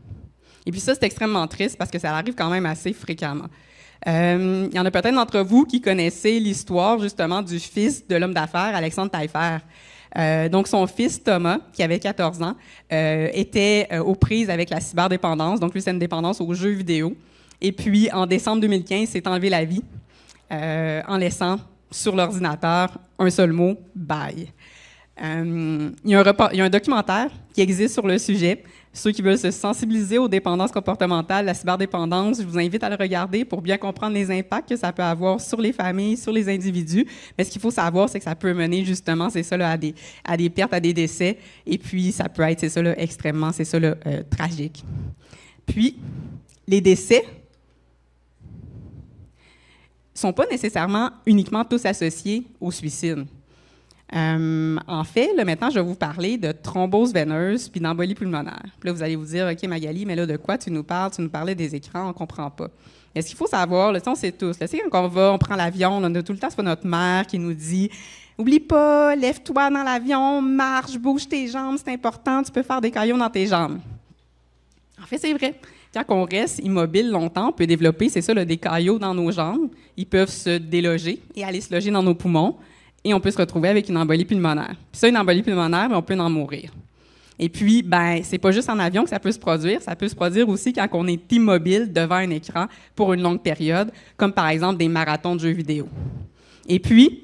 Et puis ça, c'est extrêmement triste parce que ça arrive quand même assez fréquemment. Il y en a peut-être d'entre vous qui connaissez l'histoire, justement, du fils de l'homme d'affaires, Alexandre Taillefer. Donc, son fils, Thomas, qui avait 14 ans, était aux prises avec la cyberdépendance. Donc, lui, c'est une dépendance aux jeux vidéo. Et puis, en décembre 2015, il s'est enlevé la vie en laissant sur l'ordinateur un seul mot, « bye ». Il y a un documentaire qui existe sur le sujet. Ceux qui veulent se sensibiliser aux dépendances comportementales, la cyberdépendance, je vous invite à le regarder pour bien comprendre les impacts que ça peut avoir sur les familles, sur les individus. Mais ce qu'il faut savoir, c'est que ça peut mener justement, c'est ça, là, à des pertes, à des décès. Et puis, ça peut être, c'est ça, là, extrêmement, c'est ça, là, tragique. Puis, les décès ne sont pas nécessairement uniquement tous associés au suicide. En fait, là, maintenant, je vais vous parler de thrombose veineuse puis d'embolie pulmonaire. Puis là, vous allez vous dire, OK, Magali, mais là, de quoi tu nous parles? Tu nous parlais des écrans, on ne comprend pas. Mais ce qu'il faut savoir, là, on sait tous, là, quand on prend l'avion, on a tout le temps, c'est pas notre mère qui nous dit, oublie pas, lève-toi dans l'avion, marche, bouge tes jambes, c'est important, tu peux faire des caillots dans tes jambes. En fait, c'est vrai. Quand on reste immobile longtemps, on peut développer, c'est ça, là, des caillots dans nos jambes. Ils peuvent se déloger et aller se loger dans nos poumons. Et on peut se retrouver avec une embolie pulmonaire. Puis ça, une embolie pulmonaire, on peut en mourir. Et puis, c'est pas juste en avion que ça peut se produire. Ça peut se produire aussi quand on est immobile devant un écran pour une longue période, comme par exemple des marathons de jeux vidéo. Et puis,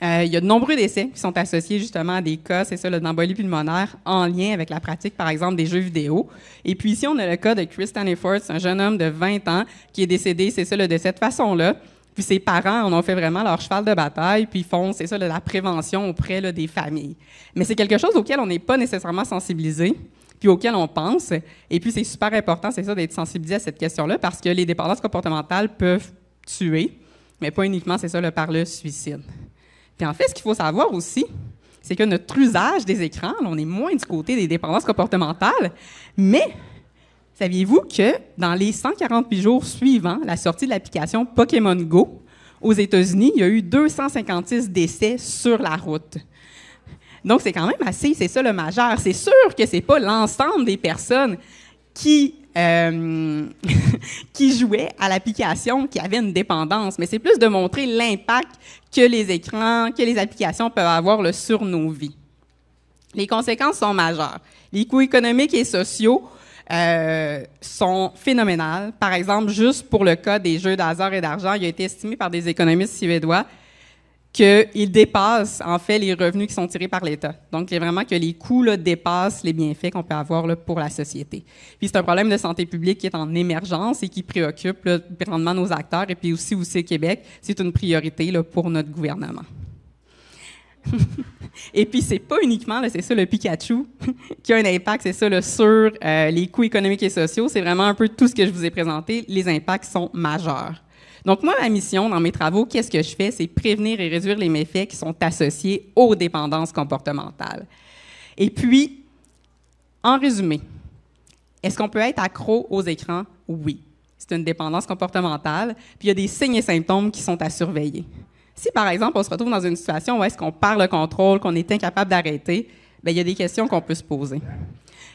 il y a de nombreux décès qui sont associés justement à des cas, c'est ça, d'embolie pulmonaire en lien avec la pratique, par exemple, des jeux vidéo. Et puis ici, on a le cas de Chris Staniford, c'est un jeune homme de 20 ans qui est décédé, c'est ça, de cette façon-là. Puis ses parents en ont fait vraiment leur cheval de bataille, puis ils font, c'est ça, de la prévention auprès des familles. Mais c'est quelque chose auquel on n'est pas nécessairement sensibilisé, puis auquel on pense. Et puis c'est super important, c'est ça, d'être sensibilisé à cette question-là, parce que les dépendances comportementales peuvent tuer, mais pas uniquement, c'est ça, par le suicide. Puis en fait, ce qu'il faut savoir aussi, c'est que notre usage des écrans, là, on est moins du côté des dépendances comportementales, mais saviez-vous que dans les 148 jours suivants la sortie de l'application Pokémon Go, aux États-Unis, il y a eu 256 décès sur la route. Donc, c'est quand même assez, c'est ça le majeur. C'est sûr que c'est pas l'ensemble des personnes qui jouaient à l'application qui avaient une dépendance, mais c'est plus de montrer l'impact que les écrans, que les applications peuvent avoir là, sur nos vies. Les conséquences sont majeures. Les coûts économiques et sociaux sont phénoménales. Par exemple, juste pour le cas des jeux d'hasard et d'argent, il a été estimé par des économistes suédois qu'il dépasse, en fait, les revenus qui sont tirés par l'État. Donc, il y a vraiment que les coûts là, dépassent les bienfaits qu'on peut avoir là, pour la société. Puis, c'est un problème de santé publique qui est en émergence et qui préoccupe là, grandement nos acteurs. Et puis aussi au Québec, c'est une priorité là, pour notre gouvernement. Et puis, c'est pas uniquement, là, c'est ça, le Pikachu qui a un impact, c'est ça, là, sur les coûts économiques et sociaux. C'est vraiment un peu tout ce que je vous ai présenté. Les impacts sont majeurs. Donc, moi, ma mission dans mes travaux, qu'est-ce que je fais? C'est prévenir et réduire les méfaits qui sont associés aux dépendances comportementales. Et puis, en résumé, est-ce qu'on peut être accro aux écrans? Oui. C'est une dépendance comportementale. Puis, il y a des signes et symptômes qui sont à surveiller. Si, par exemple, on se retrouve dans une situation où est-ce qu'on perd le contrôle, qu'on est incapable d'arrêter, bien, il y a des questions qu'on peut se poser.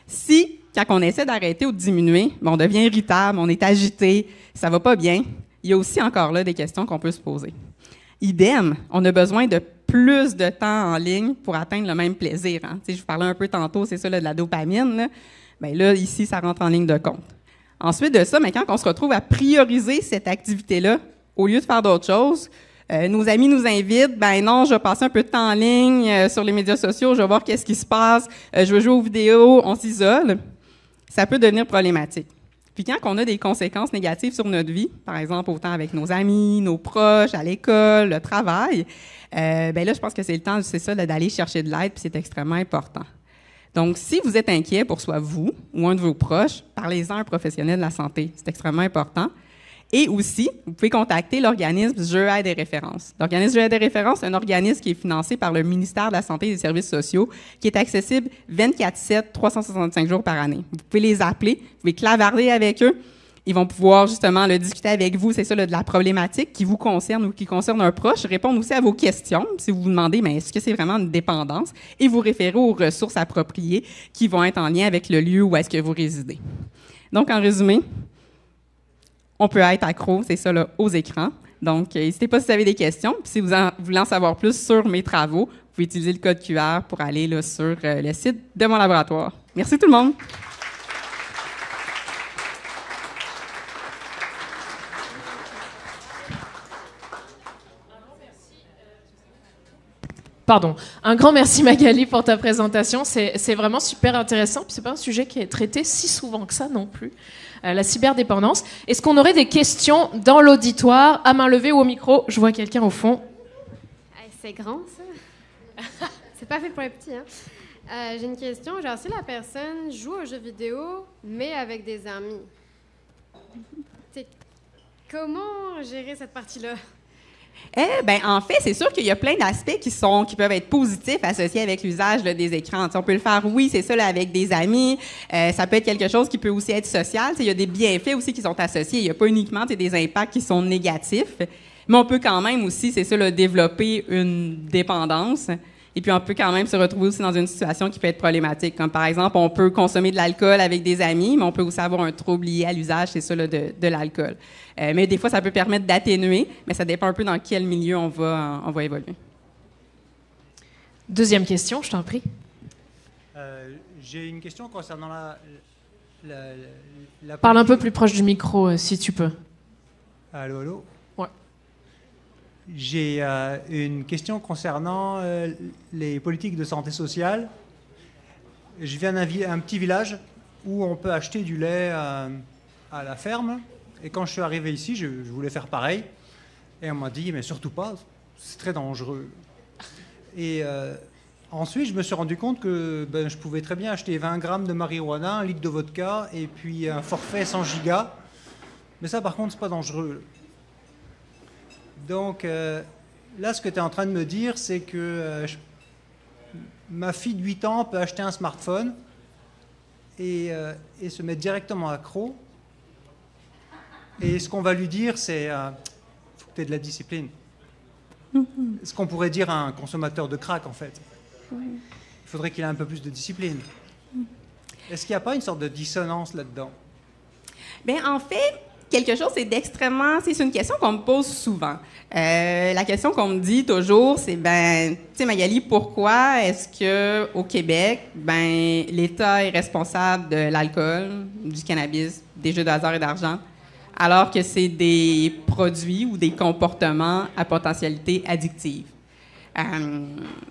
Si, quand on essaie d'arrêter ou de diminuer, bien, on devient irritable, on est agité, ça va pas bien, il y a aussi encore là des questions qu'on peut se poser. Idem, on a besoin de plus de temps en ligne pour atteindre le même plaisir. Hein? Je vous parlais un peu tantôt, c'est ça, là, de la dopamine. Là. Bien, là, ici, ça rentre en ligne de compte. Ensuite de ça, mais quand on se retrouve à prioriser cette activité-là, au lieu de faire d'autres choses, nos amis nous invitent, ben non, je vais passer un peu de temps en ligne sur les médias sociaux, je vais voir qu'est-ce qui se passe, je vais jouer aux vidéos, on s'isole. Ça peut devenir problématique. Puis quand on a des conséquences négatives sur notre vie, par exemple autant avec nos amis, nos proches, à l'école, le travail, ben là, je pense que c'est le temps, c'est ça, d'aller chercher de l'aide, puis c'est extrêmement important. Donc, si vous êtes inquiet pour soit vous ou un de vos proches, parlez-en à un professionnel de la santé. C'est extrêmement important. Et aussi, vous pouvez contacter l'organisme Je aide et références. L'organisme Je aide et références, c'est un organisme qui est financé par le ministère de la Santé et des Services sociaux, qui est accessible 24/7, 365 jours par année. Vous pouvez les appeler, vous pouvez clavarder avec eux. Ils vont pouvoir justement discuter avec vous, c'est ça, de la problématique qui vous concerne ou qui concerne un proche, répondre aussi à vos questions, si vous vous demandez, mais est-ce que c'est vraiment une dépendance, et vous référer aux ressources appropriées qui vont être en lien avec le lieu où est-ce que vous résidez. Donc, en résumé, on peut être accro, c'est ça, là, aux écrans. Donc, n'hésitez pas si vous avez des questions. Puis si vous voulez en savoir plus sur mes travaux, vous pouvez utiliser le code QR pour aller là, sur le site de mon laboratoire. Merci tout le monde. Pardon. Un grand merci Magali pour ta présentation. C'est vraiment super intéressant. Puis c'est pas un sujet qui est traité si souvent que ça non plus. La cyberdépendance. Est-ce qu'on aurait des questions dans l'auditoire, à main levée ou au micro? Je vois quelqu'un au fond. C'est grand, ça. C'est pas fait pour les petits, hein. J'ai une question. Genre, si la personne joue aux jeux vidéo, mais avec des amis, comment gérer cette partie-là? Ben, en fait, c'est sûr qu'il y a plein d'aspects qui peuvent être positifs associés avec l'usage là, des écrans. T'sais, on peut le faire, oui, c'est ça, là, avec des amis. Ça peut être quelque chose qui peut aussi être social. Il y a des bienfaits aussi qui sont associés. Il n'y a pas uniquement des impacts qui sont négatifs, mais on peut quand même aussi, c'est ça, là, développer une dépendance. Et puis, on peut quand même se retrouver aussi dans une situation qui peut être problématique. Comme par exemple, on peut consommer de l'alcool avec des amis, mais on peut aussi avoir un trouble lié à l'usage, c'est ça, là, de l'alcool. Mais des fois, ça peut permettre d'atténuer, mais ça dépend un peu dans quel milieu on va évoluer. Deuxième question, je t'en prie. J'ai une question concernant la Parle un peu plus proche du micro, si tu peux. Allô, allô? Ouais. J'ai une question concernant les politiques de santé sociale. Je viens d'un petit village où on peut acheter du lait à la ferme. Et quand je suis arrivé ici, je voulais faire pareil. Et on m'a dit, mais surtout pas, c'est très dangereux. Et ensuite, je me suis rendu compte que je pouvais très bien acheter 20 grammes de marijuana, 1 litre de vodka et puis un forfait 100 gigas. Mais ça, par contre, c'est pas dangereux. Donc, là, ce que tu es en train de me dire, c'est que ma fille de 8 ans peut acheter un smartphone et se mettre directement accro. Et ce qu'on va lui dire, c'est faut que tu aies de la discipline. Ce qu'on pourrait dire à un consommateur de crack, en fait. Il faudrait qu'il ait un peu plus de discipline. Est-ce qu'il n'y a pas une sorte de dissonance là-dedans? Bien, en fait, quelque chose, c'est c'est une question qu'on me pose souvent. La question qu'on me dit toujours, c'est, tu sais, Magali, pourquoi est-ce que au Québec, l'État est responsable de l'alcool, du cannabis, des jeux de hasard et d'argent, alors que c'est des produits ou des comportements à potentialité addictive?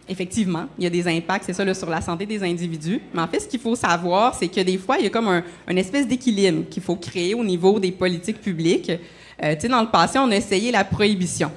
Effectivement, il y a des impacts, c'est ça, là, sur la santé des individus. Mais en fait, ce qu'il faut savoir, c'est que des fois, il y a comme une espèce d'équilibre qu'il faut créer au niveau des politiques publiques. Tu sais, dans le passé, on a essayé la prohibition.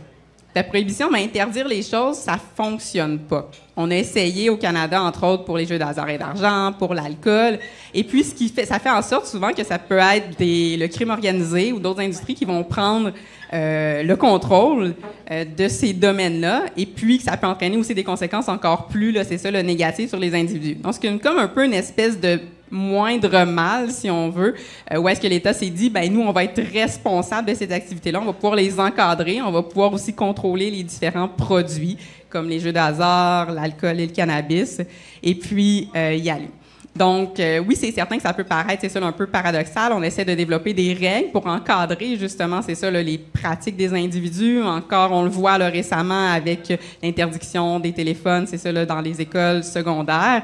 La prohibition, mais interdire les choses, ça fonctionne pas. On a essayé au Canada, entre autres, pour les jeux d'hasard et d'argent, pour l'alcool. Et puis, ça fait en sorte souvent que ça peut être le crime organisé ou d'autres industries qui vont prendre le contrôle de ces domaines-là. Et puis, ça peut entraîner aussi des conséquences encore plus, là, c'est ça, le négatif sur les individus. Donc, c'est comme un peu une espèce de moindre mal, si on veut, où est-ce que l'État s'est dit, ben nous, on va être responsable de ces activités-là, on va pouvoir les encadrer, on va pouvoir aussi contrôler les différents produits, comme les jeux de hasard, l'alcool et le cannabis, et puis y aller. Donc, oui, c'est certain que ça peut paraître, c'est ça, un peu paradoxal. On essaie de développer des règles pour encadrer, justement, c'est ça, là, les pratiques des individus. Encore, on le voit là, récemment avec l'interdiction des téléphones, c'est ça, là, dans les écoles secondaires.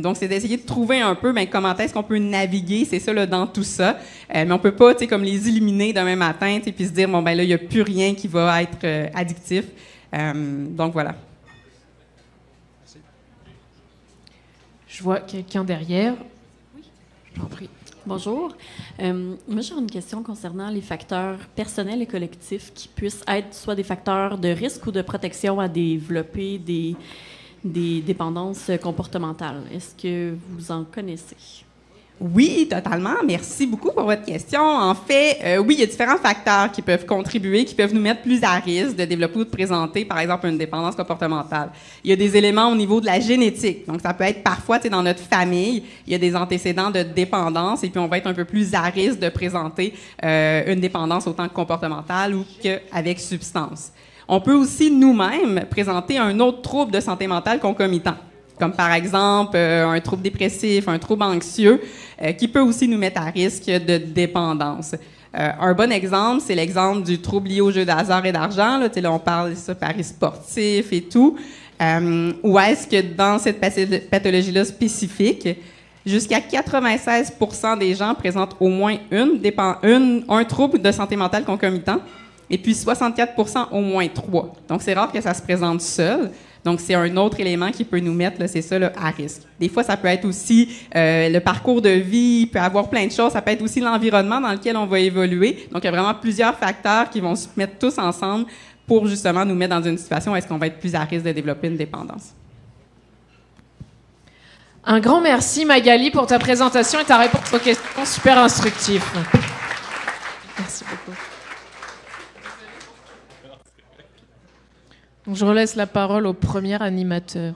Donc, c'est d'essayer de trouver un peu comment est-ce qu'on peut naviguer, c'est ça, là, dans tout ça. Mais on peut pas, tu sais, comme les éliminer demain matin, tu sais, puis se dire, bon, ben là, il n'y a plus rien qui va être addictif. Donc, voilà. Je vois quelqu'un derrière. Oui, je t'en prie. Bonjour. Moi, j'ai une question concernant les facteurs personnels et collectifs qui puissent être soit des facteurs de risque ou de protection à développer des dépendances comportementales. Est-ce que vous en connaissez? Oui, totalement. Merci beaucoup pour votre question. En fait, oui, il y a différents facteurs qui peuvent contribuer, qui peuvent nous mettre plus à risque de développer ou de présenter, par exemple, une dépendance comportementale. Il y a des éléments au niveau de la génétique. Donc, ça peut être parfois, tu sais, dans notre famille, il y a des antécédents de dépendance et puis on va être un peu plus à risque de présenter une dépendance autant que comportementale ou qu'avec substance. On peut aussi nous-mêmes présenter un autre trouble de santé mentale concomitant, comme par exemple un trouble dépressif, un trouble anxieux, qui peut aussi nous mettre à risque de dépendance. Un bon exemple, c'est l'exemple du trouble lié aux jeux d'hasard et d'argent. Là, on parle de ça, paris sportifs et tout. Ou est-ce que dans cette pathologie-là spécifique, jusqu'à 96% des gens présentent au moins un trouble de santé mentale concomitant, et puis 64% au moins 3. Donc, c'est rare que ça se présente seul. Donc, c'est un autre élément qui peut nous mettre, là, c'est ça, là, à risque. Des fois, ça peut être aussi le parcours de vie, il peut y avoir plein de choses. Ça peut être aussi l'environnement dans lequel on va évoluer. Donc, il y a vraiment plusieurs facteurs qui vont se mettre tous ensemble pour, justement, nous mettre dans une situation où est-ce qu'on va être plus à risque de développer une dépendance. Un grand merci, Magali, pour ta présentation et ta réponse aux questions super instructives. Merci beaucoup. Je relaisse la parole au premier animateur.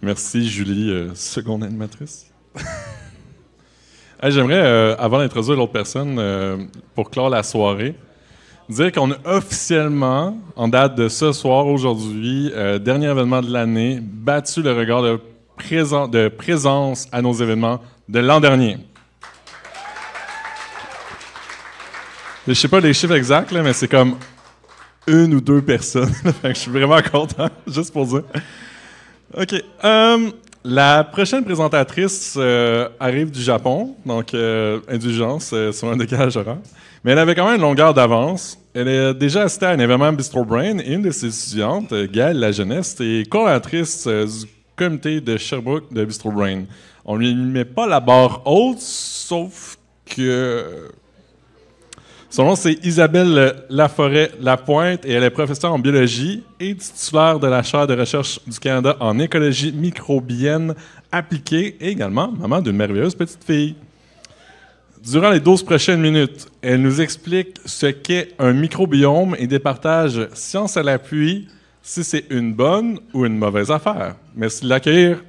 Merci, Julie, seconde animatrice. Hey, j'aimerais, avant d'introduire l'autre personne, pour clore la soirée, dire qu'on a officiellement, en date de ce soir, aujourd'hui, dernier événement de l'année, battu le record de présence à nos événements de l'an dernier. Je ne sais pas les chiffres exacts, là, mais c'est comme 1 ou 2 personnes. Fait que je suis vraiment content, juste pour dire. OK. La prochaine présentatrice arrive du Japon, donc indulgence sur un décalage horaire. Mais elle avait quand même une longueur d'avance. Elle a déjà assisté à un événement Bistro Brain et une de ses étudiantes, Gaëlle La Jeunesse, est coordinatrice du comité de Sherbrooke de Bistro Brain. On lui met pas la barre haute, sauf que... Son nom, c'est Isabelle Laforêt-Lapointe et elle est professeure en biologie et titulaire de la chaire de recherche du Canada en écologie microbienne appliquée et également maman d'une merveilleuse petite fille. Durant les 12 prochaines minutes, elle nous explique ce qu'est un microbiome et départage science à l'appui si c'est une bonne ou une mauvaise affaire. Merci de l'accueillir.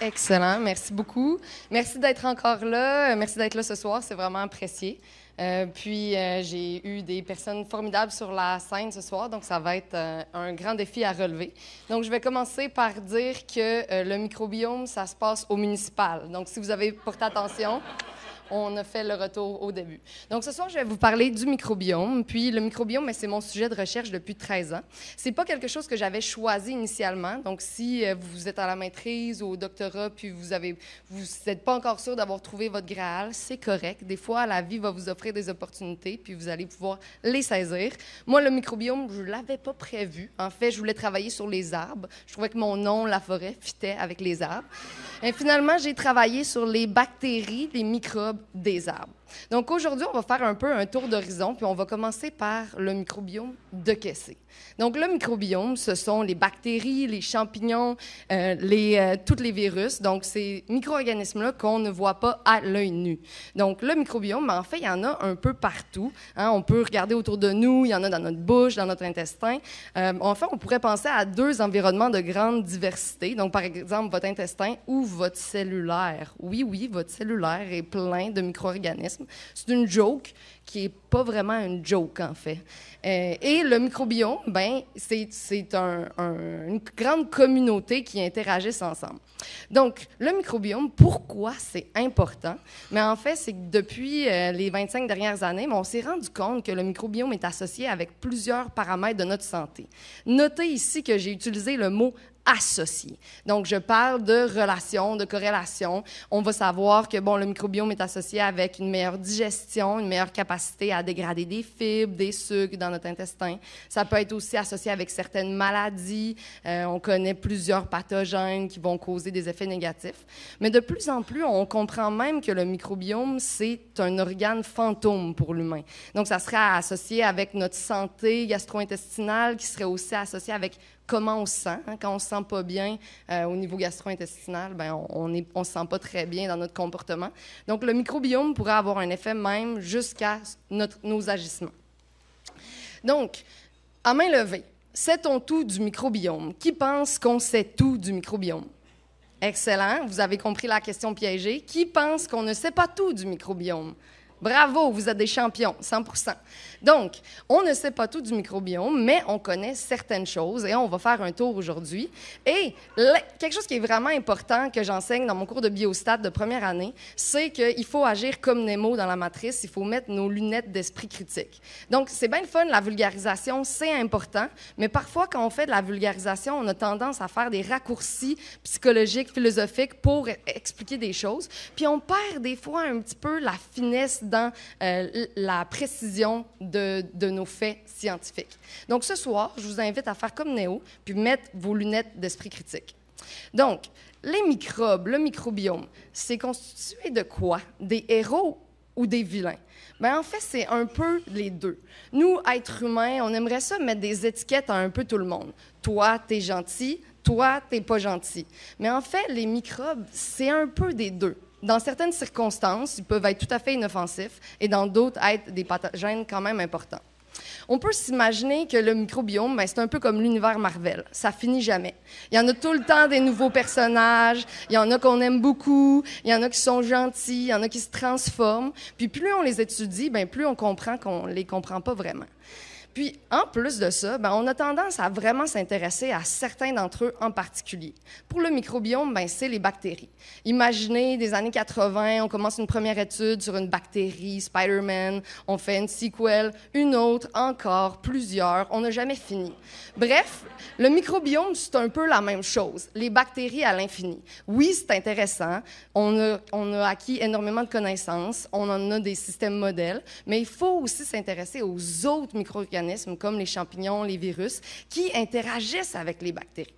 Excellent, merci beaucoup. Merci d'être encore là. Merci d'être là ce soir, c'est vraiment apprécié. J'ai eu des personnes formidables sur la scène ce soir, donc ça va être un grand défi à relever. Donc, je vais commencer par dire que le microbiome, ça se passe au municipal. Donc, si vous avez porté attention, on a fait le retour au début. Donc, ce soir, je vais vous parler du microbiome. Puis, le microbiome, c'est mon sujet de recherche depuis 13 ans. C'est pas quelque chose que j'avais choisi initialement. Donc, si vous êtes à la maîtrise ou au doctorat, puis vous n'êtes pas encore sûr d'avoir trouvé votre Graal, c'est correct. Des fois, la vie va vous offrir des opportunités, puis vous allez pouvoir les saisir. Moi, le microbiome, je l'avais pas prévu. En fait, je voulais travailler sur les arbres. Je trouvais que mon nom, la forêt, fitait avec les arbres. Et finalement, j'ai travaillé sur les bactéries, les microbes des arbres. Donc aujourd'hui, on va faire un peu un tour d'horizon, puis on va commencer par le microbiome de qu'est-ce que c'est. Donc le microbiome, ce sont les bactéries, les champignons, tous les virus. Donc ces micro-organismes-là qu'on ne voit pas à l'œil nu. Donc le microbiome, en fait, il y en a un peu partout. Hein. On peut regarder autour de nous, il y en a dans notre bouche, dans notre intestin. En fait, on pourrait penser à 2 environnements de grande diversité. Donc par exemple, votre intestin ou votre cellulaire. Oui, votre cellulaire est plein de micro-organismes. C'est une joke qui n'est pas vraiment une joke, en fait. Et le microbiome, ben, c'est une grande communauté qui interagissent ensemble. Donc, le microbiome, pourquoi c'est important? Mais en fait, c'est que depuis les 25 dernières années, on s'est rendu compte que le microbiome est associé avec plusieurs paramètres de notre santé. Notez ici que j'ai utilisé le mot associé. Donc, je parle de relation, de corrélation. On va savoir que, bon, le microbiome est associé avec une meilleure digestion, une meilleure capacité à dégrader des fibres, des sucres dans notre intestin. Ça peut être aussi associé avec certaines maladies. On connaît plusieurs pathogènes qui vont causer des effets négatifs. Mais de plus en plus, on comprend même que le microbiome, c'est un organe fantôme pour l'humain. Donc, ça serait associé avec notre santé gastro-intestinale, qui serait aussi associé avec comment on se sent. Hein? Quand on ne se sent pas bien au niveau gastro-intestinal, ben on ne se sent pas très bien dans notre comportement. Donc, le microbiome pourrait avoir un effet même jusqu'à nos agissements. Donc, à main levée, sait-on tout du microbiome? Qui pense qu'on sait tout du microbiome? Excellent, vous avez compris la question piégée. Qui pense qu'on ne sait pas tout du microbiome? Bravo, vous êtes des champions, 100%. Donc, on ne sait pas tout du microbiome, mais on connaît certaines choses et on va faire un tour aujourd'hui. Et quelque chose qui est vraiment important que j'enseigne dans mon cours de biostat de première année, c'est qu'il faut agir comme Nemo dans la matrice, il faut mettre nos lunettes d'esprit critique. Donc, c'est bien le fun, la vulgarisation, c'est important, mais parfois, quand on fait de la vulgarisation, on a tendance à faire des raccourcis psychologiques, philosophiques pour expliquer des choses, puis on perd des fois un petit peu la finesse dans la précision de nos faits scientifiques. Donc, ce soir, je vous invite à faire comme Néo, puis mettre vos lunettes d'esprit critique. Donc, les microbes, le microbiome, c'est constitué de quoi? Des héros ou des vilains? Bien, en fait, c'est un peu les deux. Nous, êtres humains, on aimerait ça mettre des étiquettes à un peu tout le monde. Toi, t'es gentil, toi, t'es pas gentil. Mais en fait, les microbes, c'est un peu des deux. Dans certaines circonstances, ils peuvent être tout à fait inoffensifs et dans d'autres, être des pathogènes quand même importants. On peut s'imaginer que le microbiome, ben, c'est un peu comme l'univers Marvel. Ça finit jamais. Il y en a tout le temps des nouveaux personnages. Il y en a qu'on aime beaucoup. Il y en a qui sont gentils. Il y en a qui se transforment. Puis plus on les étudie, ben, plus on comprend qu'on les comprend pas vraiment. Puis, en plus de ça, ben, on a tendance à vraiment s'intéresser à certains d'entre eux en particulier. Pour le microbiome, ben, c'est les bactéries. Imaginez, des années 80, on commence une première étude sur une bactérie, Spider-Man, on fait une sequel, une autre, encore, plusieurs, on n'a jamais fini. Bref, le microbiome, c'est un peu la même chose, les bactéries à l'infini. Oui, c'est intéressant, on a acquis énormément de connaissances, on en a des systèmes modèles, mais il faut aussi s'intéresser aux autres micro-organismes comme les champignons, les virus, qui interagissent avec les bactéries.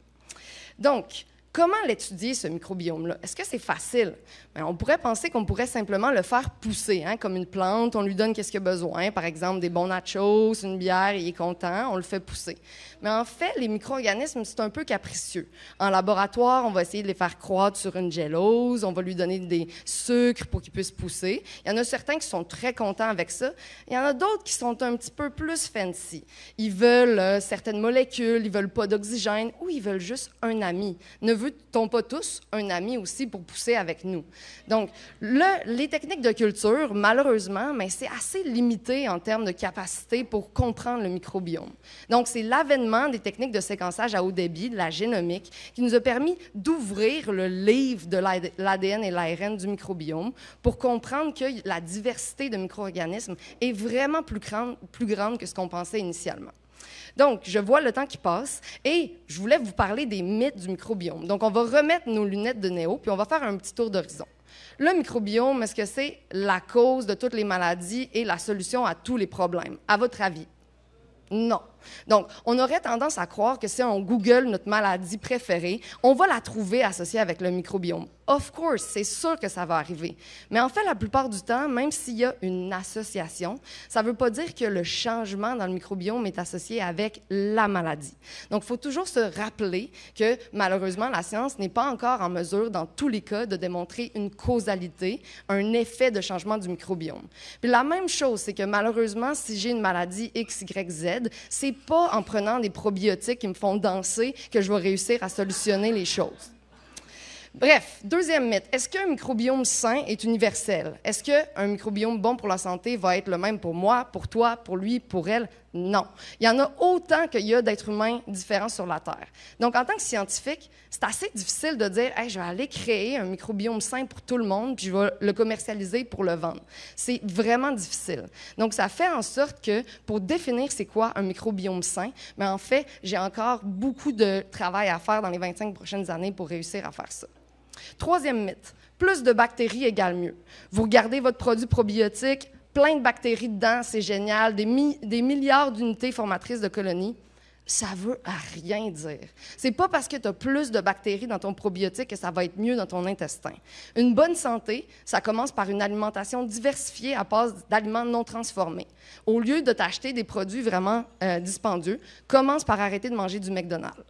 Donc, comment l'étudier, ce microbiome-là? Est-ce que c'est facile? Bien, on pourrait penser qu'on pourrait simplement le faire pousser, hein, comme une plante, on lui donne qu'est-ce qu'il a besoin, par exemple des bons nachos, une bière, il est content, on le fait pousser. Mais en fait, les micro-organismes, c'est un peu capricieux. En laboratoire, on va essayer de les faire croître sur une gélose, on va lui donner des sucres pour qu'ils puissent pousser. Il y en a certains qui sont très contents avec ça. Il y en a d'autres qui sont un petit peu plus fancy. Ils veulent certaines molécules, ils veulent pas d'oxygène ou ils veulent juste un ami. Ne veut-on pas tous un ami aussi pour pousser avec nous? Donc, les techniques de culture, malheureusement, mais c'est assez limité en termes de capacité pour comprendre le microbiome. Donc, c'est l'avènement des techniques de séquençage à haut débit, de la génomique, qui nous a permis d'ouvrir le livre de l'ADN et l'ARN du microbiome pour comprendre que la diversité de micro-organismes est vraiment plus grande que ce qu'on pensait initialement. Donc, je vois le temps qui passe et je voulais vous parler des mythes du microbiome. Donc, on va remettre nos lunettes de Néo puis on va faire un petit tour d'horizon. Le microbiome, est-ce que c'est la cause de toutes les maladies et la solution à tous les problèmes? À votre avis? Non. Donc, on aurait tendance à croire que si on Google notre maladie préférée, on va la trouver associée avec le microbiome. Of course, c'est sûr que ça va arriver. Mais en fait, la plupart du temps, même s'il y a une association, ça ne veut pas dire que le changement dans le microbiome est associé avec la maladie. Donc, il faut toujours se rappeler que, malheureusement, la science n'est pas encore en mesure, dans tous les cas, de démontrer une causalité, un effet de changement du microbiome. Puis la même chose, c'est que, malheureusement, si j'ai une maladie X, Y, Z, c'est pas en prenant des probiotiques qui me font danser que je vais réussir à solutionner les choses. Bref, deuxième mythe. Est-ce qu'un microbiome sain est universel? Est-ce qu'un microbiome bon pour la santé va être le même pour moi, pour toi, pour lui, pour elle? Non. Il y en a autant qu'il y a d'êtres humains différents sur la Terre. Donc, en tant que scientifique, c'est assez difficile de dire hey, « je vais aller créer un microbiome sain pour tout le monde, puis je vais le commercialiser pour le vendre ». C'est vraiment difficile. Donc, ça fait en sorte que, pour définir c'est quoi un microbiome sain, mais en fait, j'ai encore beaucoup de travail à faire dans les 25 prochaines années pour réussir à faire ça. Troisième mythe, plus de bactéries égale mieux. Vous regardez votre produit probiotique, plein de bactéries dedans, c'est génial, des milliards d'unités formatrices de colonies. Ça veut rien dire. C'est pas parce que tu as plus de bactéries dans ton probiotique que ça va être mieux dans ton intestin. Une bonne santé, ça commence par une alimentation diversifiée à base d'aliments non transformés. Au lieu de t'acheter des produits vraiment dispendieux, commence par arrêter de manger du McDonald's.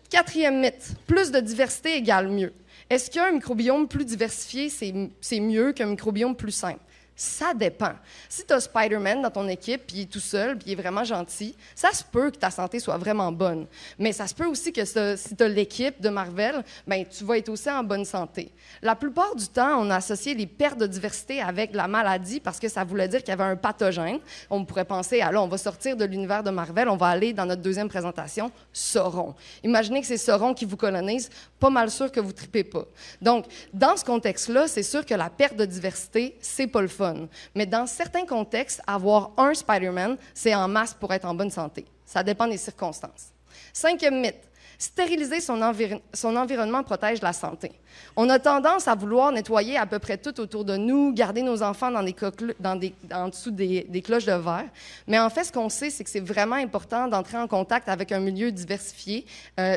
Quatrième mythe, plus de diversité égale mieux. Est-ce qu'un microbiome plus diversifié, c'est mieux qu'un microbiome plus simple? Ça dépend. Si tu as Spider-Man dans ton équipe, puis il est tout seul, puis il est vraiment gentil, ça se peut que ta santé soit vraiment bonne. Mais ça se peut aussi que si tu as l'équipe de Marvel, bien, tu vas être aussi en bonne santé. La plupart du temps, on a associé les pertes de diversité avec la maladie parce que ça voulait dire qu'il y avait un pathogène. On pourrait penser, alors on va sortir de l'univers de Marvel, on va aller dans notre deuxième présentation, Sauron. Imaginez que c'est Sauron qui vous colonise, pas mal sûr que vous ne tripez pas. Donc, dans ce contexte-là, c'est sûr que la perte de diversité, c'est pas le fun. Mais dans certains contextes, avoir un Spider-Man, c'est en masse pour être en bonne santé. Ça dépend des circonstances. Cinquième mythe. Stériliser son environnement protège la santé. On a tendance à vouloir nettoyer à peu près tout autour de nous, garder nos enfants en dessous des cloches de verre. Mais en fait, ce qu'on sait, c'est que c'est vraiment important d'entrer en contact avec un milieu diversifié,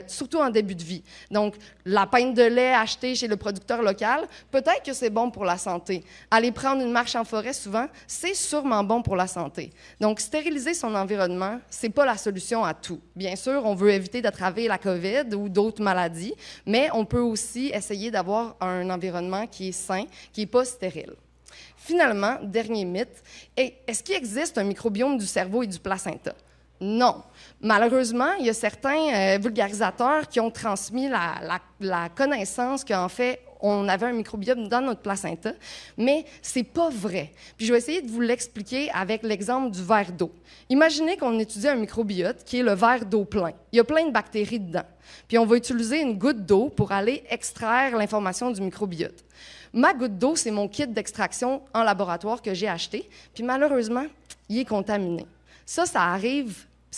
surtout en début de vie. Donc, la pinte de lait achetée chez le producteur local, peut-être que c'est bon pour la santé. Aller prendre une marche en forêt, souvent, c'est sûrement bon pour la santé. Donc, stériliser son environnement, c'est pas la solution à tout. Bien sûr, on veut éviter d'attraper la COVID ou d'autres maladies, mais on peut aussi essayer d'avoir un environnement qui est sain, qui n'est pas stérile. Finalement, dernier mythe, est-ce qu'il existe un microbiome du cerveau et du placenta? Non. Malheureusement, il y a certains vulgarisateurs qui ont transmis la connaissance qu'en fait, on avait un microbiome dans notre placenta, mais c'est pas vrai. Puis je vais essayer de vous l'expliquer avec l'exemple du verre d'eau. Imaginez qu'on étudie un microbiote qui est le verre d'eau plein. Il y a plein de bactéries dedans. Puis on va utiliser une goutte d'eau pour aller extraire l'information du microbiote. Ma goutte d'eau, c'est mon kit d'extraction en laboratoire que j'ai acheté, puis malheureusement, il est contaminé. Ça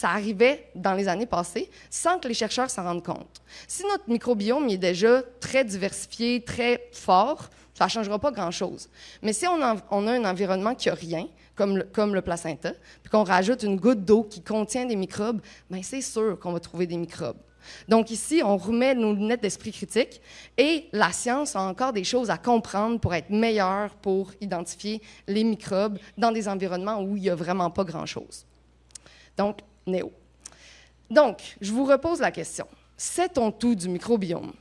arrivait dans les années passées sans que les chercheurs s'en rendent compte. Si notre microbiome est déjà très diversifié, très fort, ça ne changera pas grand-chose. Mais si on a un environnement qui n'a rien, comme le placenta, puis qu'on rajoute une goutte d'eau qui contient des microbes, bien c'est sûr qu'on va trouver des microbes. Donc ici, on remet nos lunettes d'esprit critique et la science a encore des choses à comprendre pour être meilleure pour identifier les microbes dans des environnements où il n'y a vraiment pas grand-chose. Donc, Néo. Donc, je vous repose la question. Sait-on tout du microbiome?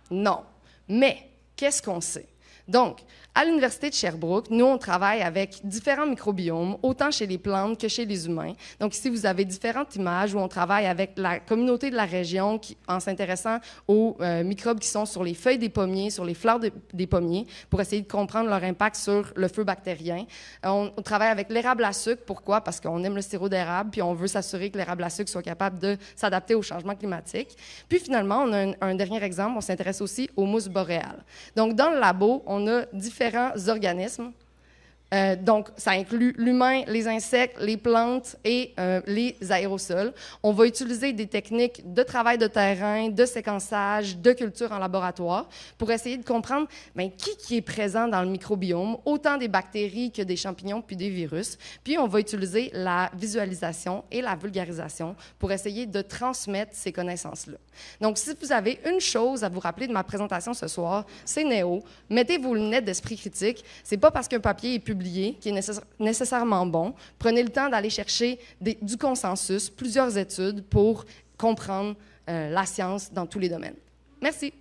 Non. Mais, qu'est-ce qu'on sait? Donc, à l'Université de Sherbrooke, nous, on travaille avec différents microbiomes, autant chez les plantes que chez les humains. Donc, ici, vous avez différentes images où on travaille avec la communauté de la région en s'intéressant aux microbes qui sont sur les feuilles des pommiers, sur les fleurs des pommiers, pour essayer de comprendre leur impact sur le feu bactérien. On travaille avec l'érable à sucre. Pourquoi? Parce qu'on aime le sirop d'érable, puis on veut s'assurer que l'érable à sucre soit capable de s'adapter au changement climatique. Puis, finalement, on a un dernier exemple. On s'intéresse aussi aux mousses boréales. Donc, dans le labo, on a différents organismes. Donc, ça inclut l'humain, les insectes, les plantes et les aérosols. On va utiliser des techniques de travail de terrain, de séquençage, de culture en laboratoire pour essayer de comprendre qui est présent dans le microbiome, autant des bactéries que des champignons puis des virus. Puis, on va utiliser la visualisation et la vulgarisation pour essayer de transmettre ces connaissances-là. Donc, si vous avez une chose à vous rappeler de ma présentation ce soir, c'est Néo. Mettez vos lunettes d'esprit critique. C'est pas parce qu'un papier est publié qui est nécessairement bon. Prenez le temps d'aller chercher du consensus, plusieurs études pour comprendre la science dans tous les domaines. Merci.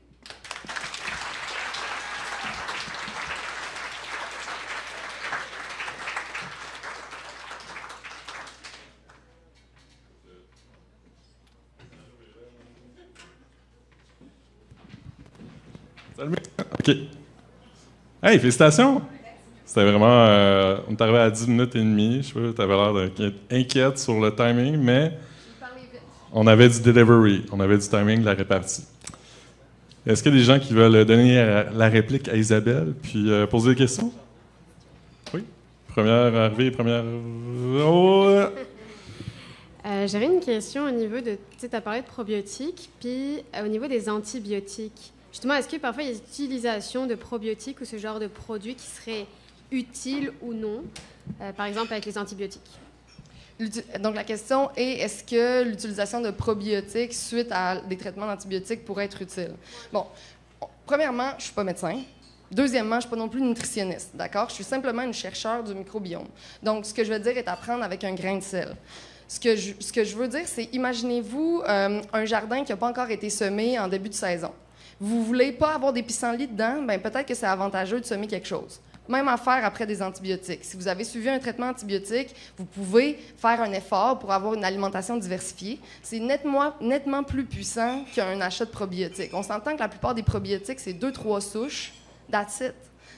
Salut. OK. Hey, félicitations! C'était vraiment... on est arrivé à 10 minutes et demie. Je sais pas, tu avais l'air d'être inquiète sur le timing, mais on avait du delivery, on avait du timing de la répartie. Est-ce qu'il y a des gens qui veulent donner la réplique à Isabelle puis poser des questions? Oui? Première arrivée, première... Oh! J'avais une question au niveau de... Tu as parlé de probiotiques, puis au niveau des antibiotiques. Justement, est-ce que parfois il y a l'utilisation de probiotiques ou ce genre de produits qui seraient utiles ou non, par exemple avec les antibiotiques? Donc, la question est, est-ce que l'utilisation de probiotiques suite à des traitements d'antibiotiques pourrait être utile? Bon, premièrement, je ne suis pas médecin. Deuxièmement, je ne suis pas non plus nutritionniste, d'accord? Je suis simplement une chercheure du microbiome. Donc, ce que je veux dire est à prendre avec un grain de sel. Ce que je veux dire, c'est, imaginez-vous un jardin qui n'a pas encore été semé en début de saison. Vous ne voulez pas avoir des pissenlits dedans, bien peut-être que c'est avantageux de semer quelque chose. Même affaire après des antibiotiques. Si vous avez suivi un traitement antibiotique, vous pouvez faire un effort pour avoir une alimentation diversifiée. C'est nettement plus puissant qu'un achat de probiotiques. On s'entend que la plupart des probiotiques, c'est 2-3 souches, that's it.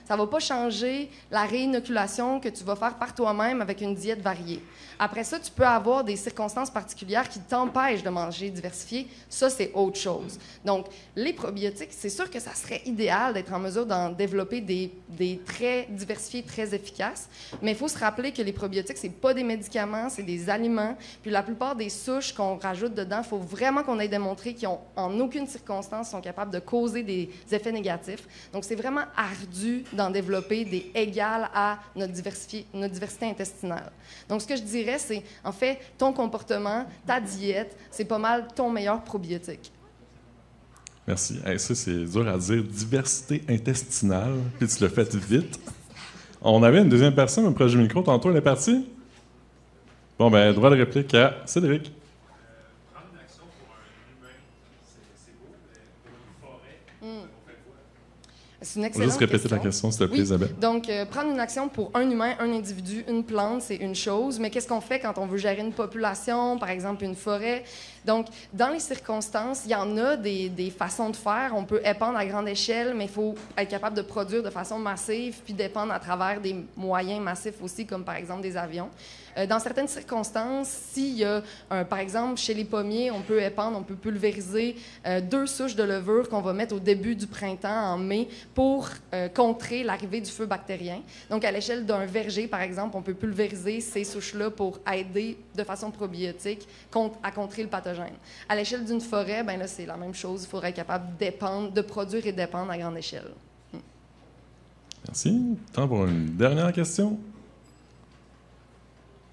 Ça ne va pas changer la réinoculation que tu vas faire par toi-même avec une diète variée. Après ça, tu peux avoir des circonstances particulières qui t'empêchent de manger diversifié. Ça, c'est autre chose. Donc, les probiotiques, c'est sûr que ça serait idéal d'être en mesure d'en développer des très diversifiés, très efficaces. Mais il faut se rappeler que les probiotiques, c'est pas des médicaments, c'est des aliments. Puis la plupart des souches qu'on rajoute dedans, il faut vraiment qu'on ait démontré qu'ils ont, en aucune circonstance, sont capables de causer des effets négatifs. Donc, c'est vraiment ardu d'en développer des égales à notre diversité intestinale. Donc, ce que je dirais, c'est, en fait, ton comportement, ta diète, c'est pas mal ton meilleur probiotique. Merci. Hey, ça, c'est dur à dire. Diversité intestinale, puis tu l'as fait vite. On avait une deuxième personne au projet du micro. Tantôt, elle est partie? Bon, ben, droit de réplique à Cédric. Prendre une action pour un humain, c'est beau, mais pour une forêt, on fait quoi? C'est une excellente Juste répéter question. la question, s'il te plaît, Oui. Isabelle. Donc, prendre une action pour un humain, un individu, une plante, c'est une chose. Mais qu'est-ce qu'on fait quand on veut gérer une population, par exemple une forêt? Donc, dans les circonstances, il y en a des façons de faire. On peut épandre à grande échelle, mais il faut être capable de produire de façon massive, puis d'épandre à travers des moyens massifs aussi, comme par exemple des avions. Dans certaines circonstances, s'il y a, par exemple, chez les pommiers, on peut épandre, on peut pulvériser 2 souches de levure qu'on va mettre au début du printemps, en mai, pour contrer l'arrivée du feu bactérien. Donc, à l'échelle d'un verger, par exemple, on peut pulvériser ces souches-là pour aider de façon probiotique à contrer le pathogène. À l'échelle d'une forêt, ben là, c'est la même chose. Il faudrait être capable d'épandre, de produire et d'épandre à grande échelle. Merci. Temps pour une dernière question.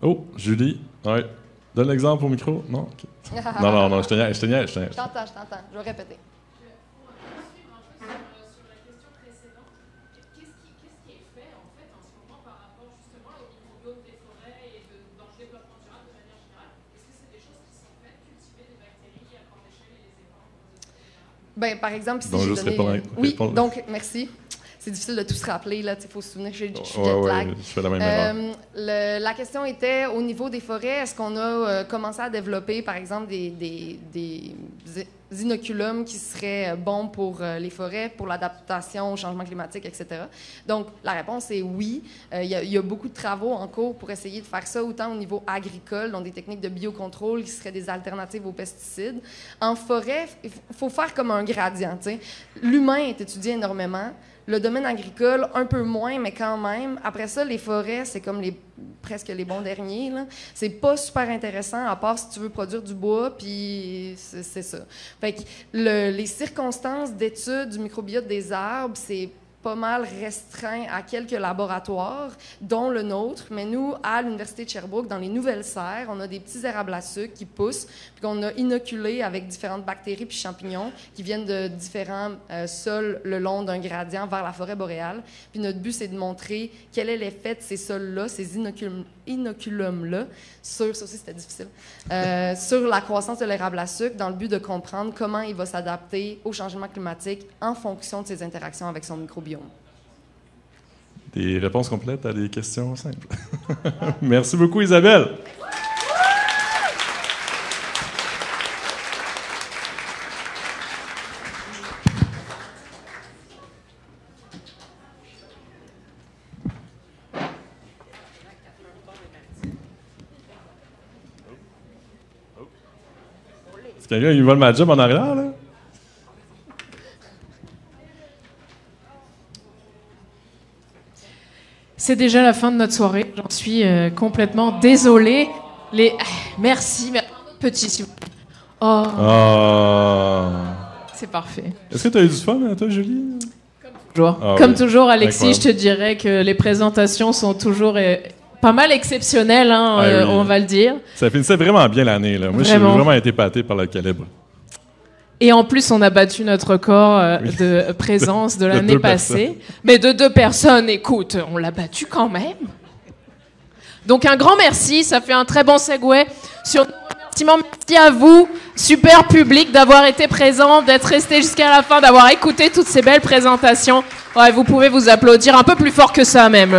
Oh, Julie. Ouais. Donne l'exemple au micro. Non? Okay. Non, je te niaise. Je t'entends. Je vais répéter. Bien, par exemple, ici, j'ai donné... Oui, donc, merci. c'est difficile de tout se rappeler. Il faut se souvenir que je suis Ouais, jet lag. je fais la même erreur. La question était, au niveau des forêts, est-ce qu'on a commencé à développer, par exemple, des inoculums qui seraient bons pour les forêts, pour l'adaptation au changement climatique, etc. Donc, la réponse est oui. Il y a beaucoup de travaux en cours pour essayer de faire ça, autant au niveau agricole, donc des techniques de biocontrôle qui seraient des alternatives aux pesticides. En forêt, il faut faire comme un gradient. T'sais. L'humain est étudié énormément. Le domaine agricole, un peu moins, mais quand même. Après ça, les forêts, c'est comme presque les bons derniers. Là. C'est pas super intéressant, à part si tu veux produire du bois, puis c'est ça. Fait que les circonstances d'étude du microbiote des arbres, c'est pas mal restreint à quelques laboratoires, dont le nôtre. Mais nous, à l'Université de Sherbrooke, dans les nouvelles serres, on a des petits érables à sucre qui poussent, puis qu'on a inoculés avec différentes bactéries puis champignons qui viennent de différents sols le long d'un gradient vers la forêt boréale. Puis notre but, c'est de montrer quel est l'effet de ces sols-là, ces inoculums-là, ça aussi c'était difficile, sur la croissance de l'érable à sucre, dans le but de comprendre comment il va s'adapter au changement climatique en fonction de ses interactions avec son microbiome. Des réponses complètes à des questions simples. Merci beaucoup, Isabelle. Est-ce qu'il y a quelqu'un qui vole ma job en arrière, là? C'est déjà la fin de notre soirée. J'en suis complètement désolée. Merci. Petit, s'il vous plaît. Oh. C'est parfait. Est-ce que tu as eu du fun, toi, Julie? Toujours. Comme toujours, Alexis, incroyable. Je te dirais que les présentations sont toujours pas mal exceptionnelles, hein, oui. On va le dire. Ça finissait vraiment bien l'année. Là. Moi, j'ai vraiment été épaté par le calibre. Et en plus, on a battu notre record de présence de l'année passée. Mais de 2 personnes, écoute, on l'a battu quand même. Donc un grand merci, ça fait un très bon segue sur nos remerciements. Merci à vous, super public, d'avoir été présent, d'être resté jusqu'à la fin, d'avoir écouté toutes ces belles présentations. Ouais, vous pouvez vous applaudir un peu plus fort que ça même.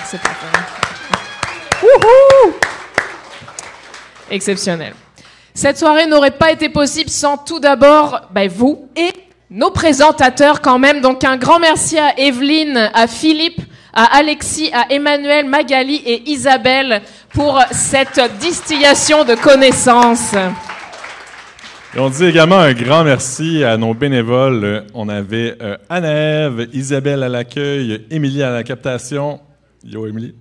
C'est parfait. Wouhou! Exceptionnel. Cette soirée n'aurait pas été possible sans tout d'abord vous et nos présentateurs quand même. Donc un grand merci à Evelyne, à Philippe, à Alexis, à Emmanuel, Magali et Isabelle pour cette distillation de connaissances. Et on dit également un grand merci à nos bénévoles. On avait Anne-Ève, Isabelle à l'accueil, Émilie à la captation. Yo, Émilie.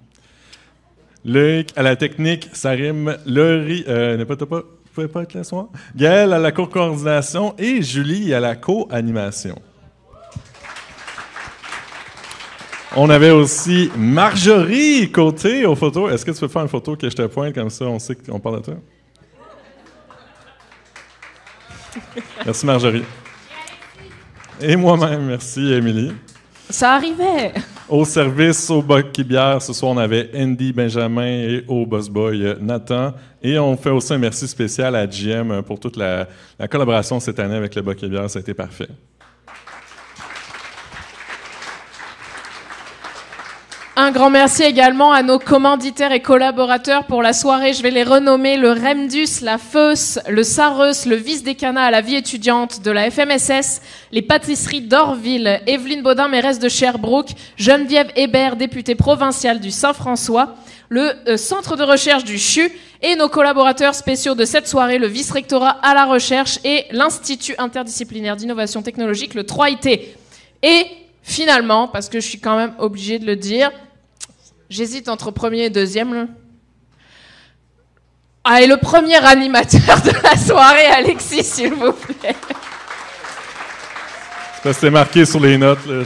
Luc à la technique, Sarim, Laurie, vous pouvez pas être là ce soir. Gaëlle à la co-coordination et Julie à la co-animation. On avait aussi Marjorie Côté aux photos. Est-ce que tu peux faire une photo que je te pointe comme ça, on sait qu'on parle de toi? Merci Marjorie. Et moi-même, merci Émilie. Ça arrivait. Au service, au Bucky Bière, ce soir, on avait Andy Benjamin et au Boss Boy Nathan. Et on fait aussi un merci spécial à GM pour toute la collaboration cette année avec le Bucky Bière. Ça a été parfait. Un grand merci également à nos commanditaires et collaborateurs pour la soirée. Je vais les renommer le Remdus, la Feuss, le Sareus, le Vice-Décanat à la vie étudiante de la FMSS, les pâtisseries d'Orville, Evelyne Baudin, mairesse de Sherbrooke, Geneviève Hébert, députée provinciale du Saint-François, le Centre de recherche du CHU et nos collaborateurs spéciaux de cette soirée, le Vice-Rectorat à la recherche et l'Institut interdisciplinaire d'innovation technologique, le 3IT. Et finalement, parce que je suis quand même obligée de le dire, j'hésite entre premier et deuxième. Là. Ah, et le premier animateur de la soirée, Alexis, s'il vous plaît. C'est parce que c'est marqué sur les notes. Là,